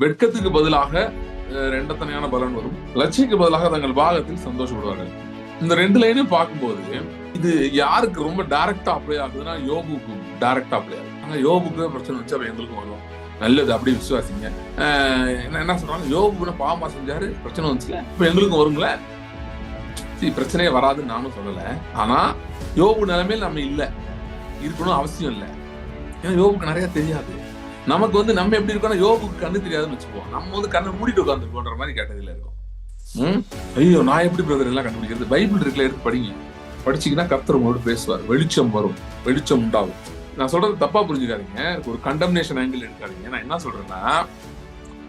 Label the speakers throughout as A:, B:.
A: வெட்கத்துக்கு பதிலாக ரெண்டத்தனையான பலன் வரும், லட்சிக்கு பதிலாக தங்கள் பாகத்தில் சந்தோஷப்படுவார்கள். இந்த ரெண்டு லைனையும் பார்க்கும்போது இது யாருக்கு ரொம்ப டைரக்டா அப்ளை ஆகுதுன்னா யோபுக்கு டைரக்டா அப்ளை ஆகுது. ஆனா யோபுக்கு பிரச்சனை வச்சு அப்ப எங்களுக்கும் வரும். நல்லது, அப்படி விசுவாசிங்க. என்ன சொல்றாங்க, யோபு பாவமா செஞ்சாரு, பிரச்சனை வந்துச்சுல, இப்ப எங்களுக்கும் வருங்கள. பிரச்சனையே வராதுன்னு நானும் சொல்லல. ஆனா யோபு நிலைமையில் நம்ம இல்ல, இருக்கணும் அவசியம் இல்லை. ஏன்னா யோபுக்கு நிறைய தெரியாது. நமக்கு நம்ம எப்படி இருக்கோம்னா யோபுக்கு கண்ணு தெரியாதுன்னு வச்சுப்போம். நம்ம கண்ணை மூடிட்டு உட்காந்துருக்கோன்ற மாதிரி கேட்டதில்ல இருக்கும். ஐயோ நான் எப்படி பிரதர் எல்லாம் கண்டுபிடிக்கிறது? பைபிள் இருக்குல்ல, எடுத்து படிங்க. படிச்சீங்கன்னா கர்த்தர் உங்களோட பேசுவார், வெளிச்சம் வரும், வெளிச்சம் உண்டாகும். நான் சொல்றது தப்பா புரிஞ்சுக்காதீங்க, ஒரு கண்டம்னேஷன் ஆங்கிள் எடுக்காதீங்க. நான் என்ன சொல்றேன்னா,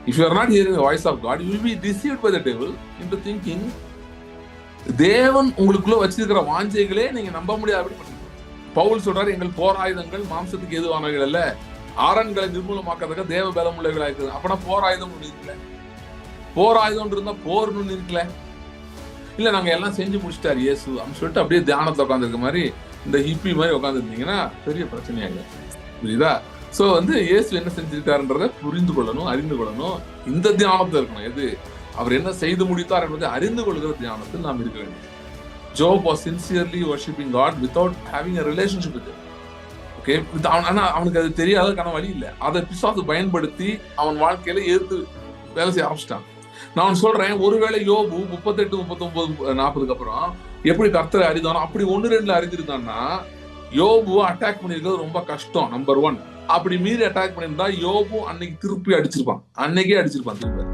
A: if you are not hearing the voice of God, you will be deceived by the devil into thinking தேவன் உங்களுக்குள்ள வச்சிருக்கிற வாஞ்சைகளே நீங்க நம்ப முடியாது. பவுல் சொல்றாரு, எங்கள் போராயுதங்கள் மாம்சத்துக்கு எதுவானவைகள் அல்ல, ஆரண்களை நிர்மூலமாக்கிறதுக்கு தேவ பலம் உள்ளவைகளா இருக்குது. அப்பனா போராயுதம் ஒண்ணு இருக்குல்ல, போராயுதம் இருந்தா போர்னு ஒண்ணு இருக்குல்ல. இல்ல நாங்க எல்லாம் செஞ்சு முடிச்சிட்டாரு இயேசு அப்படின்னு சொல்லிட்டு அப்படியே தியானத்துல உட்காந்துருக்க மாதிரி, இந்த ஹிப்பி மாதிரி உட்காந்துருந்தீங்கன்னா பெரிய பிரச்சனையா இல்லை. புரியுதா? சோ இயேசு என்ன செஞ்சிருக்காருன்றத புரிந்து கொள்ளணும், அறிந்து கொள்ளணும். இந்த தியானத்துல இருக்கணும். எது அவர் என்ன செய்து முடித்தார் என்பதை அறிந்து கொள்கிற தியானத்தில் நாம் இருக்க வேண்டும். Job was sincerely worshiping God without having a relationship with him. Okay, ஆனா அவனுக்கு அது தெரியாததுக்கான வழி இல்லை. அதை பிசாசு பயன்படுத்தி அவன் வாழ்க்கையில எதிர்த்து வேலை செய்ய ஆரம்பிச்சிட்டான். நான் சொல்றேன், ஒருவேளை யோபு 38, 39, 40 அப்புறம் எப்படி கர்த்தரை அறிந்தானோ அப்படி 1-2 அறிந்திருந்தான்னா யோபு அட்டாக் பண்ணிருக்கிறது ரொம்ப கஷ்டம். நம்பர் 1. அப்படி மீறி அட்டாக் பண்ணியிருந்தா யோபு அன்னைக்கு திருப்பி அடிச்சிருப்பான், அன்னைக்கே அடிச்சிருப்பான் திரும்ப.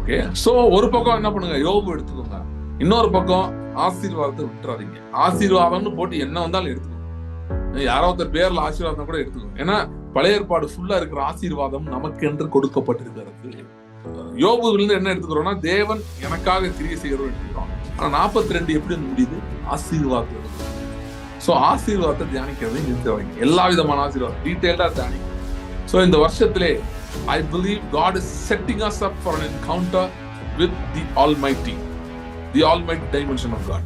A: ஓகே, சோ ஒரு பக்கம் என்ன பண்ணுங்க, யோபு எடுத்துக்கோங்க. இன்னொரு பக்கம் ஆசீர்வாதத்தை விட்டுறாதீங்க. ஆசீர்வாதம்னு போட்டு என்ன வந்தாலும் எடுத்துக்கோங்க. யாரோ ஒருத்தர் பேர்ல ஆசீர்வாதம் கூட எடுத்துக்கோங்க. ஏன்னா பழைய ஏற்பாடு ஃபுல்லா இருக்கிற ஆசீர்வாதம் நமக்கு என்று கொடுக்கப்பட்டிருக்கிறது. யோபுல இருந்து என்ன எடுத்துக்கிறோம்னா, தேவன் எனக்காக கிரியை செய்யறோம் எடுத்துக்கிறோம். ஆனா 42 எப்படி முடியுது? ஆசீர்வாதம். சோ ஆசீர்வாதத்தை தியானிக்கிறதை நிறுத்த வைங்க. எல்லா விதமான ஆசீர்வாதம் டீடைல்டா தியானிங்க. சோ இந்த வருஷத்திலே I believe God is setting us up for an encounter with the Almighty dimension of God.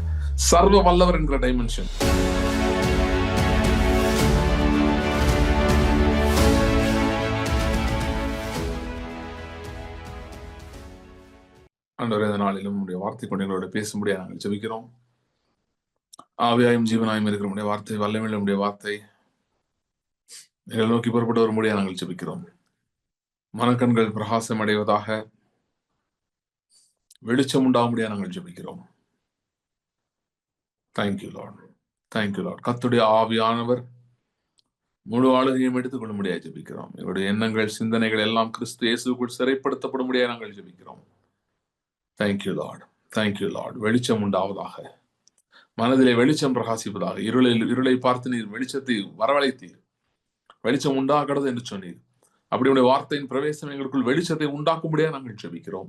A: சர்வ வல்லவர் என்கிற டைமென்ஷன். ஆண்டவரே, இந்த நாளிலும் உடைய வார்த்தை கொண்டு எங்களோட பேசும்படியா நாங்கள் ஜெபிக்கிறோம். ஆவியாயும் ஜீவனாயும் இருக்கிற உடைய வார்த்தை, வல்லமையுள்ள உடைய வார்த்தை எங்களை நோக்கி புறப்பட்டு வரும்படியா நாங்கள் ஜெபிக்கிறோம். மனக்கண்கள் பிரகாசம் அடைவதாக, வெளிச்சம் உண்டாகும்படியா நாங்கள் ஜெபிக்கிறோம். Thank you Lord, thank you Lord. கர்த்தருடைய ஆவியானவர் முழு ஆளுகையும் எடுத்துக் கொள்ளும்படியா ஜெபிக்கிறோம். எங்களுடைய எண்ணங்கள், சிந்தனைகள் எல்லாம் கிறிஸ்து இயேசுக்குள் சிறைப்படுத்தப்படும்படியா நாங்கள் ஜெபிக்கிறோம். Thank you Lord, thank you Lord. வெளிச்சம் உண்டாவதாக, மனதிலே வெளிச்சம் பிரகாசிப்பதாக. இருளை பார்த்து நீர் வெளிச்சத்தை வரவழைத்தீர், வெளிச்சம் உண்டாகிறது என்று சொன்னீர். அப்படி உடைய வார்த்தையின் பிரவேசம் எங்களுக்குள் வெளிச்சத்தை உண்டாக்கும்படியா நாங்கள் ஜெபிக்கிறோம்.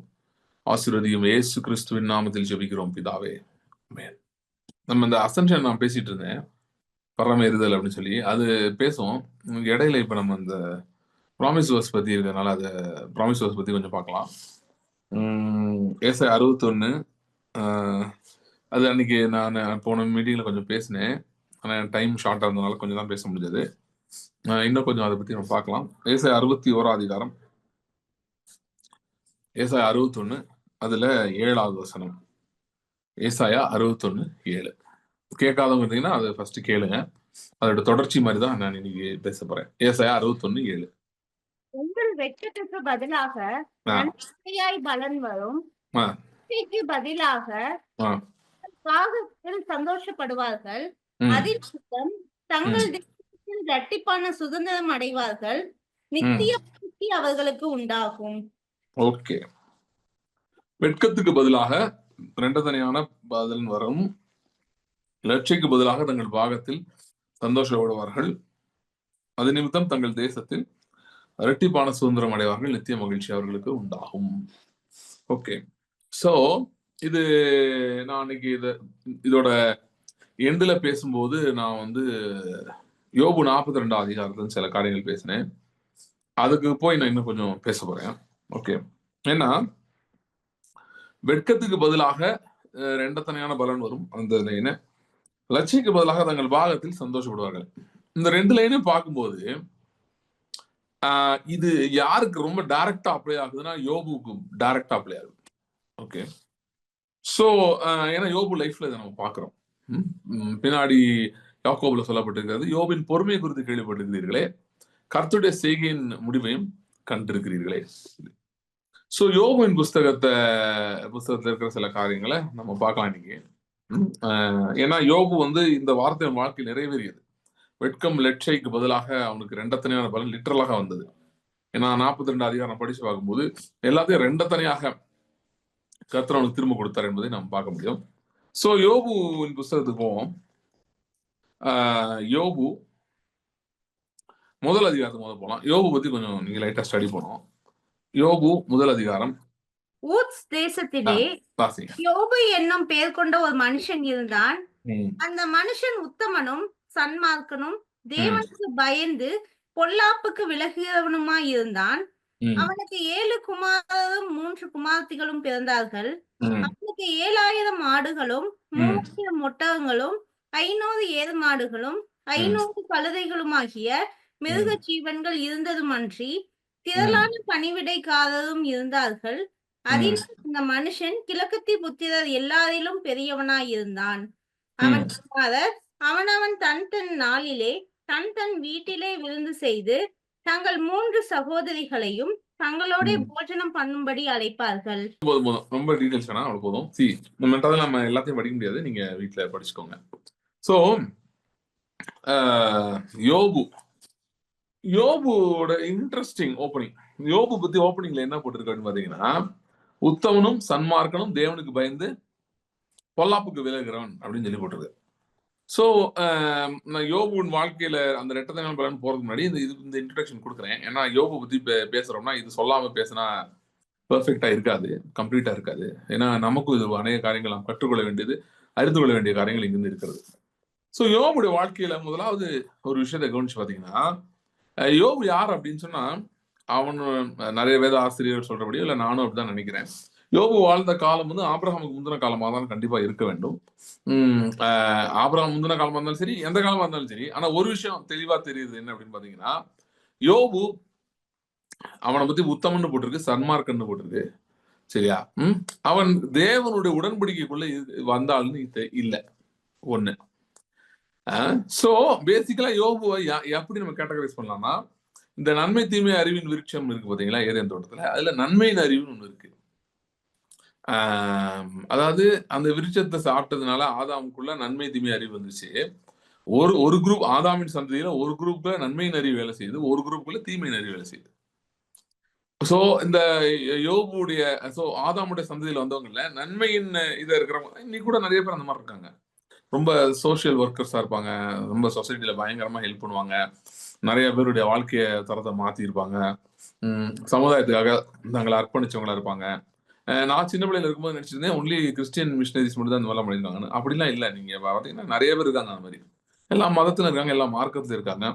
A: ஆசீர்வதியும் இயேசு கிறிஸ்துவின் நாமத்தில் ஜெபிக்கிறோம் பிதாவே, ஆமென். நம்ம இந்த அசென்ஷன் நான் பேசிட்டு இருந்தேன், பரமேறுதல் அப்படின்னு சொல்லி அது பேசுவோம். இடையில இப்ப நம்ம இந்த ப்ராமிஸ் வர்ஸ் பத்தி இருக்கிறதுனால அதை ப்ராமிஸ் வர்ஸ் பத்தி கொஞ்சம் பார்க்கலாம். ஏசாயா 61 அது அன்னைக்கு நான் போன மீட்டிங்ல கொஞ்சம் பேசினேன். ஆனா டைம் ஷார்ட்டா இருந்ததுனால கொஞ்சம் தான் பேச முடிஞ்சது. இன்னும் கொஞ்சம் அதை பத்தி நம்ம பார்க்கலாம். ஏசாயா 61 அதிகாரம், ஏசாயா 61 அதுல 7வது வசனம். ஏசாயா 61:7. கேட்காதவங்க இருந்தீங்கன்னா அதை ஃபர்ஸ்ட் கேளுங்க. அதோட தொடர்ச்சி மாதிரி தான் நான் இன்னைக்கு பேச போறேன். ஏசாயா 61:7.
B: உங்கள் வெட்கத்துக்கு பதிலாக நன்மையாய் பலன் வரும், பதிலாக பாகத்தில் சந்தோஷப்படுவார்கள், அதில் தங்கள் தேசத்தில் இரட்டிப்பான சுதந்திரம் அடைவார்கள், நித்திய அவர்களுக்கு உண்டாகும்.
A: ஓகே, வெட்கத்துக்கு பதிலாக ரெண்டத்தனையான பலன் வரும், லட்சிக்கு பதிலாக தங்கள் பாகத்தில் சந்தோஷப்படுவார்கள், அது நிமித்தம் தங்கள் தேசத்தில் இரட்டிப்பான சுதந்திரம் அடைவார்கள், நித்திய மகிழ்ச்சி அவர்களுக்கு உண்டாகும். ஓகே, சோ இது நான் அன்னைக்கு இதோட எண்டுல பேசும்போது நான் யோபு 42 அதிகாரத்துல சில காரியங்கள் பேசினேன். அதுக்கு போய் நான் இன்னும் கொஞ்சம் பேச போறேன். ஓகே, ஏன்னா வெட்கத்துக்கு பதிலாக ரெண்டத்தனையான பலன் வரும், அந்த லைனை லட்சிக்கு பதிலாக தங்கள் பாகத்தில் சந்தோஷப்படுவார்கள். இந்த 2 லைனையும் பார்க்கும்போது இது யாருக்கு ரொம்ப டைரக்டா அப்ளை ஆகுதுன்னா யோபுக்கு டைரக்டா அப்ளை ஆகுது. ஓகே, சோ ஏன்னா யோபு லைஃப்ல இதை நம்ம பாக்குறோம். பின்னாடி யாக்கோபுல சொல்லப்பட்டிருக்கிறது, யோபின் பொறுமை குறித்து கேள்விப்பட்டிருக்கிறீர்களே, கர்த்தருடைய செய்கையின் முடிவையும் கண்டிருக்கிறீர்களே. சோ யோபுவின் புஸ்தகத்துல இருக்கிற சில காரியங்களை நம்ம பார்க்கலாம் இன்னைக்கு. ஏன்னா யோபு வந்து இந்த வார்த்தை வாழ்க்கை நிறைவேறியது. வெட்கம் லட்சைக்கு பதிலாக அவனுக்கு ரெண்டத்தனையான பலன் லிட்டரலாக வந்தது. ஏன்னா 42 அதிகாரம் படிச்சு பார்க்கும்போது எல்லாத்தையும் ரெண்டத்தனையாக கர்த்தர் அவனுக்கு திரும்ப கொடுத்தார் என்பதை நம்ம பார்க்க முடியும். சோ யோபுவின் புஸ்தகத்துக்கு போவோம். யோபு முதல் அதிகாரத்துக்கு போலாம். யோபு பத்தி கொஞ்சம் நீங்க லைட்டா ஸ்டடி பண்ணுவோம். யோபு முதல் அதிகாரம்.
B: ஊத்ஸ் தேசத்திலே யோபு என்னும் பெயர் கொண்ட ஒரு மனுஷன் இருந்தான். அந்த மனுஷன் உத்தமனும் சன்மார்க்கனும் தேவனுக்கு பயந்து பொல்லாப்புக்கு விலகியவனுமாய் இருந்தான். அவனுக்கு 7 குமாரரும் 3 குமாரத்திகளும் பிறந்தார்கள். அவனுக்கு 7000 ஆடுகளும் 3000 ஒட்டகங்களும் 500 ஏர் மாடுகளும் 500 கழுதைகளுமாகிய மிருக ஜீவன்கள் இருந்ததுமன்றி திரளான பணிவிடைக்காரரும் இருந்தார்கள். அதில் இந்த மனுஷன் கிழக்கத்தி புத்திரர் எல்லாரிலும் பெரியவனாய் இருந்தான். அவன் குமாரர் அவனவன் தன் தன் நாளிலே தன் தன் வீட்டிலே விருந்து செய்து தங்கள் 3 சகோதரிகளையும் தங்களோட போஜனம் பண்ணும்படி அழைப்பார்கள்.
A: ரொம்ப டீடைல்ஸ் வேணா, அவ்வளவு போதும். நம்ம எல்லாத்தையும் படிக்க முடியாது, நீங்க வீட்டுல படிச்சுக்கோங்க. சோ யோபுவோட இன்ட்ரெஸ்டிங் ஓப்பனிங். யோபு பத்தி ஓப்பனிங்ல என்ன போட்டிருக்காருன்னு பாத்தீங்கன்னா, உத்தமனும் சன்மார்க்கனும் தேவனுக்கு பயந்து பொல்லாப்புக்கு விலகிறவன் அப்படின்னு சொல்லி போட்டிருக்கு. சோ நான் யோபுவின் வாழ்க்கையில அந்த ரெட்டத்தனையான பலன் போறதுக்கு முன்னாடி இந்த இன்ட்ரோடக்ஷன் கொடுக்குறேன். ஏன்னா யோபு பத்தி பேசுறோம்னா இது சொல்லாம பேசினா பெர்ஃபெக்டா இருக்காது, கம்ப்ளீட்டா இருக்காது. ஏன்னா நமக்கும் இது அநேக காரியங்கள் நாம் கற்றுக்கொள்ள வேண்டியது, அறிந்து கொள்ள வேண்டிய காரியங்கள் இங்கிருந்து இருக்கிறது. சோ யோபுடைய வாழ்க்கையில முதலாவது ஒரு விஷயத்தை கவனிச்சு பாத்தீங்கன்னா, யோபு யார் அப்படின்னு சொன்னா, அவன் நிறைய வேத ஆசிரியர் சொல்றபடி இல்ல நானும் அப்படிதான் நினைக்கிறேன், யோபு வாழ்ந்த காலம் வந்து ஆபிரகாமுக்கு முந்தின காலமாக தான் கண்டிப்பா இருக்க வேண்டும். ஆபிரகாம் முந்தின காலமா இருந்தாலும் சரி, எந்த காலமா இருந்தாலும் சரி. ஆனா ஒரு விஷயம் தெளிவா தெரியுது என்ன அப்படின்னு பாத்தீங்கன்னா, யோபு அவனை பத்தி உத்தமன்னு போட்டிருக்கு, சன்மார்க்கன்னு போட்டிருக்கு, சரியா? அவன் தேவனுடைய உடன்படிக்கைக்குள்ள வந்தாள்னு இல்ல ஒண்ணு. சோ பேசிக்கலா யோபுவை எப்படி நம்ம கேட்டகரைஸ் பண்ணலாம்னா, இந்த நன்மை தீமை அறிவின் விருட்சம் இருக்கு பாத்தீங்களா ஏதேன் தோட்டத்துல, அதுல நன்மையின் அறிவுன்னு ஒண்ணு இருக்கு. அதாவது அந்த விருட்சத்தை சாப்பிட்டதுனால ஆதாமுக்குள்ள நன்மை தீமை அறிவு வந்துச்சு. ஒரு குரூப் ஆதாமின் சந்ததியில ஒரு குரூப்ல நன்மையின் அறிவு வேலை செய்யுது, ஒரு குரூப்புக்குள்ள தீமையின் அறிவு வேலை செய்யுது. சோ இந்த யோபுடைய ஆதாமுடைய சந்ததியில வந்தவங்கல நன்மையின் இதை இருக்கிறவங்க இன்னைக்கு கூட நிறைய பேர் அந்த மாதிரி இருக்காங்க. ரொம்ப சோசியல் ஒர்க்கர்ஸா இருப்பாங்க, ரொம்ப சொசைட்டில பயங்கரமா ஹெல்ப் பண்ணுவாங்க, நிறைய பேருடைய வாழ்க்கைய தரத்தை மாத்தி இருப்பாங்க, சமுதாயத்துக்காக தங்களை அர்ப்பணிச்சவங்களா இருப்பாங்க. நான் சின்ன பிள்ளையில இருக்கும்போது நினைச்சிருந்தேன் ஒன்லி கிறிஸ்டியன் மிஷனரிஸ் மட்டும் தான் இந்த மாதிரிலாம் பண்ணியிருக்காங்க. அப்படிலாம் இல்லை. நீங்க பாத்தீங்கன்னா நிறைய பேர் இருக்காங்க அந்த மாதிரி. எல்லா மதத்துல இருக்காங்க, எல்லா மார்க்கத்துல இருக்காங்க.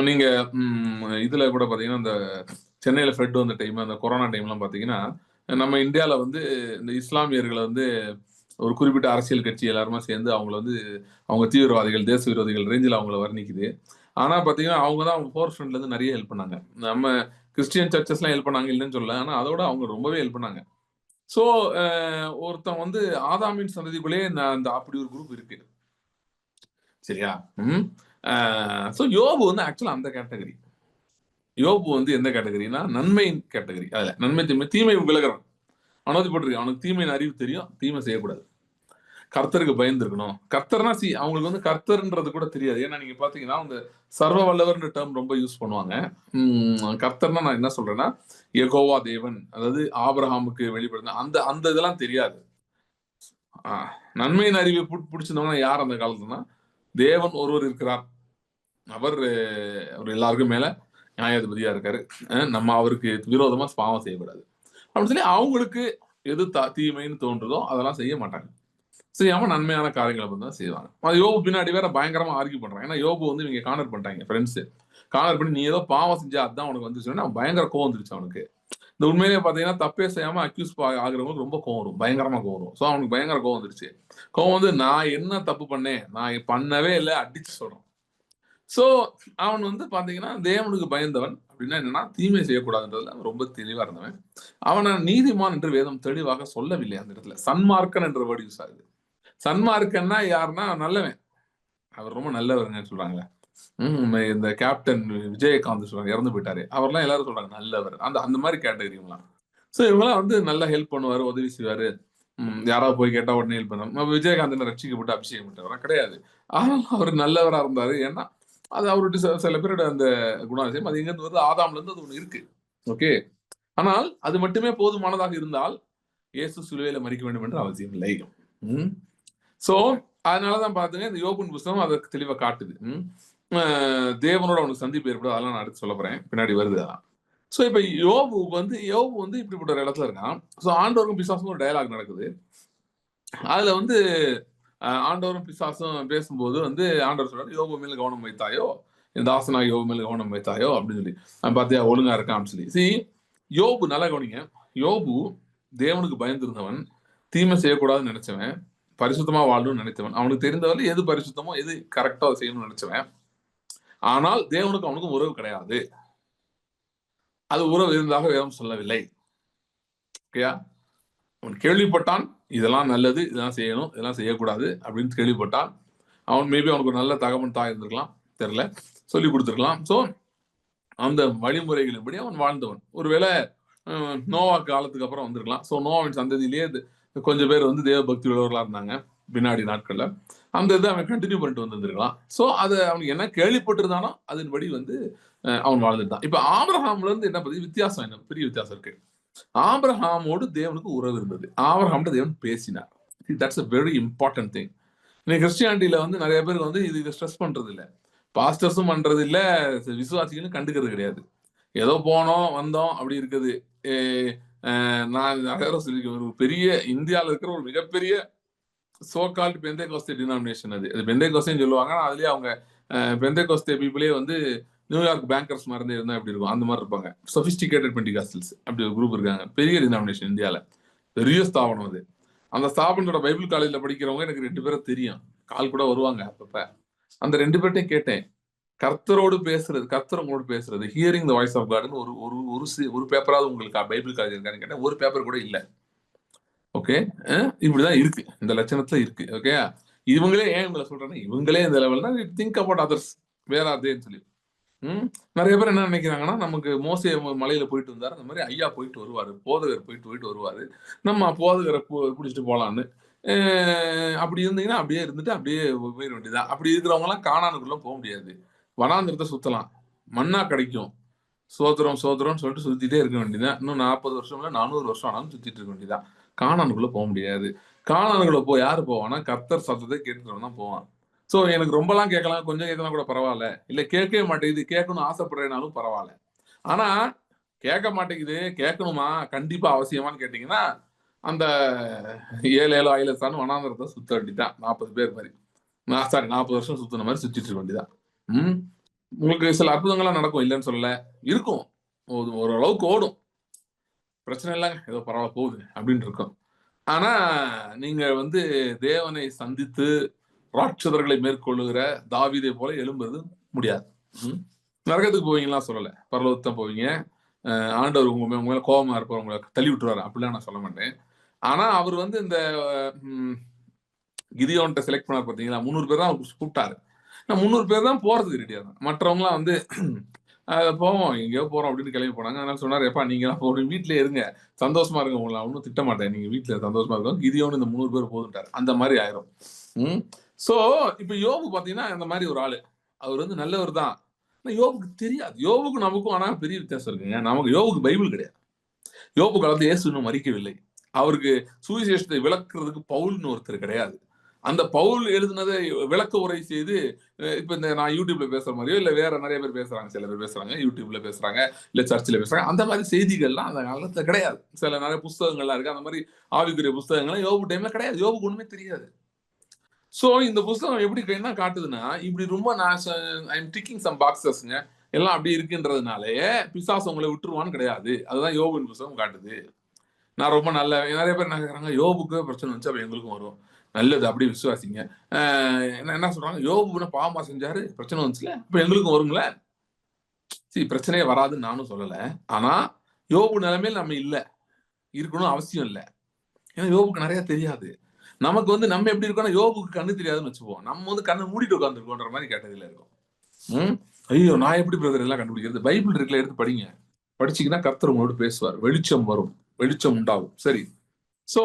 A: நீங்க இதுல கூட பாத்தீங்கன்னா இந்த சென்னையில ஃப்ளட் வந்த டைம், அந்த கொரோனா டைம்லாம் பாத்தீங்கன்னா, நம்ம இந்தியால வந்து இந்த இஸ்லாமியர்களை வந்து ஒரு குறிப்பிட்ட அரசியல் கட்சி எல்லாருமே சேர்ந்து அவங்கள வந்து அவங்க தீவிரவாதிகள், தேச விரோதிகள் ரேஞ்சில் அவங்கள வர்ணிக்குது. ஆனா பாத்தீங்கன்னா அவங்க தான் அவங்க ஃபோர் ஃப்ரண்ட்ல இருந்து நிறைய ஹெல்ப் பண்ணாங்க. நம்ம கிறிஸ்டியன் சர்ச்சஸ்லாம் ஹெல்ப் பண்ணாங்க இல்லைன்னு சொல்லல, ஆனா அதோட அவங்க ரொம்பவே ஹெல்ப் பண்ணாங்க. சோ ஒருத்தன் வந்து ஆதாமின் சந்ததிக்குள்ளே அந்த அப்படி ஒரு குரூப் இருக்கு, சரியா? சோ யோபு வந்து ஆக்சுவலா அந்த கேட்டகரி. யோபு வந்து எந்த கேட்டகரினா நன்மையின் கேட்டகரி. அதுல நன்மை தீமை விலகிறவன். அவனது போட்டிருக்கு, அவனுக்கு தீமையின் அறிவு தெரியும், தீமை செய்யக்கூடாது, கர்த்தருக்கு பயந்து இருக்கணும். கர்த்தர்னா அவங்களுக்கு வந்து கர்த்தர்ன்றது கூட தெரியாது. ஏன்னா நீங்க பாத்தீங்கன்னா அந்த சர்வ வல்லவர்ன்ற டேர்ம் ரொம்ப யூஸ் பண்ணுவாங்க. கர்த்தர்னா நான் என்ன சொல்றேன்னா யெகோவா தேவன், அதாவது ஆபிரகாமுக்கு வெளிப்படுத்த அந்த அந்த இதெல்லாம் தெரியாது. நன்மையின் அறிவை பிடிச்சிருந்தவங்க யார் அந்த காலத்துலன்னா, தேவன் ஒருவர் இருக்கிறார், அவர் எல்லாருக்கும் மேல நியாயாதிபதியா இருக்காரு, நம்ம அவருக்கு விரோதமா பாவம் செய்யக்கூடாது அப்படின்னு சொல்லி அவங்களுக்கு எது தீமைன்னு தோன்றதோ அதெல்லாம் செய்ய மாட்டாங்க. செய்யாம நன்மையான காரியங்களை வந்து தான் செய்வாங்க. அது யோபு பின்னாடி வேற பயங்கரமா ஆர்கியூ பண்றாங்க. ஏன்னா யோபு வந்து இவங்க கார்னர் பண்ணிட்டாங்க, ஃப்ரெண்ட்ஸ் கார்னர் பண்ணி நீ ஏதோ பாவம் செஞ்சா அதான் உனக்கு வந்துச்சுன்னா பயங்கர கோவம் வந்துருச்சு அவனுக்கு. இந்த உண்மையிலேயே பாத்தீங்கன்னா தப்பே செய்யாம அக்யூஸ் ஆகுறவங்களுக்கு ரொம்ப கோவம் வரும், பயங்கரமா கோவம் வரும். ஸோ அவனுக்கு பயங்கர கோவம் வந்துருச்சு. கோவம் வந்து நான் என்ன தப்பு பண்ணேன், நான் பண்ணவே இல்லை அடிச்சு சொல்றான். சோ அவன் வந்து பாத்தீங்கன்னா தேவனுக்கு பயந்தவன் அப்படின்னா என்னன்னா தீமை செய்யக்கூடாதுன்றதுல அவன் ரொம்ப தெளிவா இருந்தவன். அவனை நீதிமான் என்று வேதம் தெளிவாக சொல்லவில்லை அந்த இடத்துல. சன்மார்க்கன் என்ற வேர்டு யூஸ் ஆகுது. சன்மார்க்கன்னா யாருன்னா நல்லவன், அவர் ரொம்ப நல்லவருங்கன்னு சொல்றாங்களே. இந்த கேப்டன் விஜயகாந்த் சொல்றாங்க, இறந்து போயிட்டாரு, அவர்லாம் எல்லாரும் சொல்றாங்க நல்லவர், அந்த அந்த மாதிரி கேட்டகரிங்களாம். ஸோ இவங்கெல்லாம் வந்து நல்லா ஹெல்ப் பண்ணுவாரு, உதவி செய்வாரு. யாராவது போய் கேட்டா உடனே ஹெல்ப் பண்ணுவாங்க. விஜயகாந்த் ரட்சிக்கப்பட்டு அபிஷேகம் பண்ணவரா கிடையாது. ஆனால் அவர் நல்லவரா இருந்தாரு. ஏன்னா அது அவருடைய சில பேரோட அந்த குணாதிசயம். அது எங்கிருந்து வருது? ஆதாம்ல இருந்து அது ஒண்ணு இருக்கு. ஓகே. ஆனால் அது மட்டுமே போதுமானதாக இருந்தால் இயேசு சிலுவையில மரிக்க வேண்டும் என்று அவசியம் இல்லை. சோ அதனாலதான் பாத்துங்க இந்த யோபுன் புஸ்தகம் அதை தெளிவா காட்டுது. தேவனோட அவனுக்கு சந்திப்பு ஏற்படும், அதெல்லாம் நான் அடுத்து சொல்ல போறேன், பின்னாடி வருது அதான். சோ இப்ப யோபு வந்து இப்படிப்பட்ட ஒரு இடத்துல இருக்கான். சோ ஆண்டவருக்கும் பிசாசுக்கும் ஒரு டயலாக் நடக்குது. அதுல வந்து ஆண்டவரும் பிசாசும் பேசும்போது வந்து ஆண்டவர் சொல்றாரு, யோபு மேல கவனம் வைத்தாயோ, இந்த தாசனா யோபு மேல கவனம் வைத்தாயோ அப்படின்னு சொல்லி, பாத்தியா ஒழுங்கா இருக்கான்னு சொல்லி. யோபு நல்லா கவனிங்க. யோபு தேவனுக்கு பயந்திருந்தவன், தீமை செய்யக்கூடாதுன்னு நினைச்சவன், பரிசுத்தமா வாழணும்னு நினைத்தவன், அவனுக்கு தெரிந்தவரை எது பரிசுத்தமோ எது கரெக்டா செய்யணும்னு நினைச்சவன். ஆனால் தேவனுக்கு அவனுக்கும் உறவு கிடையாது. அது உறவு இருந்தாக வேதம் சொல்லவில்லை. ஓகேயா? அவன் கேள்விப்பட்டான், இதெல்லாம் நல்லது, இதெல்லாம் செய்யணும், இதெல்லாம் செய்யக்கூடாது அப்படின்னு கேள்விப்பட்டான். அவன் மேபி அவனுக்கு ஒரு நல்ல தகவன் தாய் இருந்திருக்கலாம், தெரியல, சொல்லி கொடுத்துருக்கலாம். ஸோ அந்த வழிமுறைகளின்படி அவன் வாழ்ந்தவன். ஒருவேளை நோவா காலத்துக்கு அப்புறம் வந்திருக்கலாம். ஸோ நோவாவின் சந்ததியிலேயே கொஞ்சம் பேர் வந்து தேவ பக்தி உள்ளவர்களா இருந்தாங்க பின்னாடி நாட்கள்ல. அந்த இதை அவன் கண்டினியூ பண்ணிட்டு வந்துருக்கலாம். ஸோ அதை அவனுக்கு என்ன கேள்விப்பட்டிருந்தானோ அதன்படி வந்து அவன் வாழ்ந்துட்டான். இப்ப ஆபிரகாம்ல இருந்து என்ன பத்தி வித்தியாசம், என்ன பெரிய வித்தியாசம் இருக்கு. ஆபிரகாமோடு தேவனுக்கு உறவு இருந்தது. ஆபிரகாம்கிட்ட தேவன் பேசினார். That's a very important thing. இன்னைக்கு கிறிஸ்டியானிட்டியில வந்து நிறைய பேருக்கு வந்து இது ஸ்ட்ரெஸ் பண்றது இல்லை, பாஸ்டர்ஸும் பண்றது இல்லை, விசுவாசிகளும் கண்டுக்கிறது கிடையாது. ஏதோ போனோம் வந்தோம் அப்படி இருக்குது. நான் ஒரு பெரிய இந்தியாவில் இருக்கிற ஒரு மிகப்பெரிய சோகால்ட் பெந்தேகோஸ்தே டினாமினேஷன், அது பெந்தேகோஸ்தேன்னு சொல்லுவாங்க. அதுலயே அவங்க பெந்தேகோஸ்தே பீப்புளே வந்து நியூயார்க் பேங்கர்ஸ் மாதிரி இருந்தா எப்படி இருக்கும், அந்த மாதிரி இருப்பாங்க. சொபிஸ்டிகேட்டட் பெண்டிகாஸ்டல்ஸ் அப்படி ஒரு குரூப் இருக்காங்க. பெரிய டினாமினேஷன் இந்தியாவில், பெரிய ஸ்தாபனம் அது. அந்த ஸ்தாபனத்தோட பைபிள் காலேஜ்ல படிக்கிறவங்க எனக்கு 2 பேரை தெரியும், கால் கூட வருவாங்க அப்பப்ப. அந்த 2 பேர்ட்டையும் கேட்டேன், கர்த்தரோடு பேசுறது, கர்த்தர் உங்களோடு பேசுறது, ஹியரிங் த வாய்ஸ் ஆஃப் காட்னு ஒரு பேப்பராவது உங்களுக்கு பைபிள் காலேஜ் இருக்கான்னு கேட்டேன். ஒரு பேப்பர் கூட இல்லை. ஓகே, இப்படிதான் இருக்கு, இந்த லட்சணத்துல இருக்கு. ஓகே, இவங்களே ஏன் இவங்களை சொல்றேன்னா, இவங்களே இந்த லெவல்னா திங்க் அபவுட் அதர்ஸ், வேற அதேன்னு சொல்லி. நிறைய பேர் என்ன நினைக்கிறாங்கன்னா, நமக்கு மோசே மலையில போயிட்டு வந்தாரு, அந்த மாதிரி ஐயா போயிட்டு வருவாரு, போதகர் போயிட்டு வருவாரு, நம்ம போதகரை பிடிச்சிட்டு போலான்னு. அப்படி இருந்தீங்கன்னா அப்படியே இருந்துட்டு அப்படியே போயிட வேண்டியதான். அப்படி இருக்கிறவங்க எல்லாம் கானானுக்குள்ள போக முடியாது. வனாந்திரத்தை சுத்தலாம், மண்ணா கிடைக்கும், சோத்திரம் சோத்திரம்னு சொல்லிட்டு சுத்திட்டே இருக்க வேண்டியதான். இன்னும் 40 வருஷம் இல்ல 400 வருஷம் ஆனாலும் சுத்திட்டு இருக்க வேண்டியதான். கானானுக்குள்ள போக முடியாது. கானானுக்குள்ள யாரு போவான்னா, கர்த்தர் சத்தத்தை கேட்டுக்கிறவன் தான் போவான். சோ எனக்கு ரொம்பலாம் கேட்கலாம், கொஞ்சம் கேட்கலாம் கூட பரவாயில்ல, இல்ல கேட்கவே மாட்டேங்குது, கேட்கணும் ஆசைப்படுறேனாலும் பரவாயில்ல. ஆனா கேட்க மாட்டேங்குது, கேட்கணுமா கண்டிப்பா அவசியமானு கேட்டீங்கன்னா, அந்த 7 ஆயிலசான்னு வனாந்திரத்தை சுத்த வேண்டிதான். 40 பேர் மாதிரி, 40 வருஷம் சுத்தின மாதிரி சுத்திட்டு இருக்க வேண்டியதான். உங்களுக்கு சில அற்புதங்கள்லாம் நடக்கும், இல்லைன்னு சொல்லல, இருக்கும், ஓரளவுக்கு ஓடும், பிரச்சனை இல்லைங்க, ஏதோ பரவாயில்ல போகுது அப்படின்னு இருக்கும். ஆனா நீங்க வந்து தேவனை சந்தித்து ராட்சதர்களை மேற்கொள்ளுகிற தாவீதை போல எழும்புறது முடியாது. நரகத்துக்கு போவீங்களா சொல்லல, பரலோகத்தான் போவீங்க. ஆண்டவர் உங்க மேல கோபமா இருப்பார், உங்களை தள்ளி விட்டுருவாரு, அப்படிலாம் நான் சொல்ல மாட்டேன். ஆனா அவர் வந்து இந்த கிதியோன்ட்ட செலக்ட் பண்ணார் பார்த்தீங்களா, 300 பேர் தான் அவர் கூப்பிட்டாரு. நான் 300 பேர் தான் போறதுக்கு ரெடியா தான். மற்றவங்களாம் வந்து போவோம் எங்கேயோ போறோம் அப்படின்னு கிளம்பி போனாங்க. அதனால சொன்னாரு, எப்பா நீங்களாம் போறீங்க, வீட்டிலே இருங்க, சந்தோஷமா இருங்க, உங்களை ஒன்றும் திட்ட மாட்டேன், நீங்க வீட்டுல சந்தோஷமா இருக்கும், கிதியோன்னு இந்த 300 பேர் போதுட்டாரு. அந்த மாதிரி ஆயிரும். சோ இப்ப யோபு பாத்தீங்கன்னா இந்த மாதிரி ஒரு ஆளு, அவர் வந்து நல்லவர் தான். யோபுக்கு தெரியாது. யோபுக்கு நமக்கும் ஆனா பெரிய வித்தியாசம் இருக்குங்க. நமக்கு யோபுக்கு பைபிள் கிடையாது. யோபு காலத்துல இயேசு இன்னும் மரிக்கவில்லை. அவருக்கு சுவிசேஷத்தை விளக்குறதுக்கு பவுல்னு ஒருத்தர் கிடையாது. அந்த பவுல் எழுதுனதை விளக்க உரை செய்து, இப்ப இந்த நான் யூடியூப்ல பேசுற மாதிரியோ இல்ல வேற நிறைய பேர் பேசுறாங்க, சில பேர் பேசுறாங்க, யூடியூப்ல பேசுறாங்க, இல்ல சர்ச்சில் பேசுறாங்க, அந்த மாதிரி செய்திகள்லாம் அந்த காலத்துல கிடையாது. சில நிறைய புஸ்தகங்கள்லாம் இருக்கு, அந்த மாதிரி ஆவிக்குரிய புஸ்தகங்கள்லாம் யோபு டைம்ல கிடையாது. யோபுக்கு ஒண்ணுமே தெரியாது. சோ இந்த புஸ்தகம் எப்படி என்ன காட்டுதுன்னா, இப்படி ரொம்ப ஐம் டிக்கிங் சம் பாக்ஸஸ்ங்க, எல்லாம் அப்படி இருக்குன்றதுனாலயே பிசாசு உங்களை விட்டுருவான்னு கிடையாது. அதுதான் யோபுவின் புஸ்தகம் காட்டுது. நான் ரொம்ப நல்ல, நிறைய பேர் என்ன கேட்கறாங்க, யோபுக்கு பிரச்சனை வந்துச்சு அப்ப எங்களுக்கும் வரும், நல்லது அப்படி விசுவாசிங்க. என்ன சொல்றாங்க, யோபு பாவமா செஞ்சாரு, பிரச்சனை வந்துச்சுல, இப்ப எங்களுக்கும் வருங்களே. பிரச்சனையே வராதுன்னு நானும் சொல்லல. ஆனா யோபு நிலைமையில் நம்ம இல்ல இருக்கணும் அவசியம் இல்லை. ஏன்னா யோபுக்கு நிறைய தெரியாது. நமக்கு வந்து நம்ம எப்படி இருக்கோம்னா யோபுக்கு கண்ணு தெரியாதுன்னு வச்சுப்போம். நம்ம வந்து கண்ணை மூடிட்டு உட்காந்துருக்கோன்ற மாதிரி கேட்டதுல இருக்கும். ஐயோ நான் எப்படி பிரதர் எல்லாம் கண்டுபிடிக்கிறது? பைபிள் இருக்குல்ல, எடுத்து படிங்க. படிச்சீங்கன்னா கர்த்தர் உங்களோட பேசுவார். வெளிச்சம் வரும், வெளிச்சம் உண்டாகும். சரி. சோ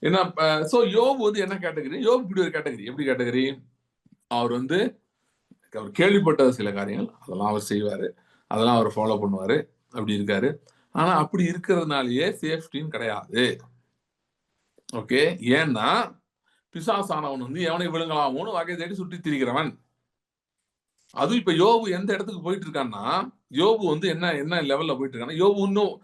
A: என்ன யோபு வந்து என்ன கேட்டகரி? யோபு இப்படி ஒரு கேட்டகரி. எப்படி கேட்டகரி? அவர் வந்து அவர் கேள்விப்பட்ட சில காரியங்கள் அதெல்லாம் அவர் செய்வாரு, அதெல்லாம் அவர் ஃபாலோ பண்ணுவாரு, அப்படி இருக்காரு. ஆனா அப்படி இருக்கிறதுனாலயே சேஃப்டின்னு கிடையாது. ஓகே, ஏன்னா பிசாசானவன் வந்து எவனை விழுங்கலாமோன்னு வகை தேடி சுற்றி திரிகிறவன். அதுவும் இப்ப யோபு எந்த இடத்துக்கு போயிட்டு இருக்கான்னா, யோபு வந்து என்ன லெவல்ல போயிட்டு இருக்கான்னா, யோபு இன்னும்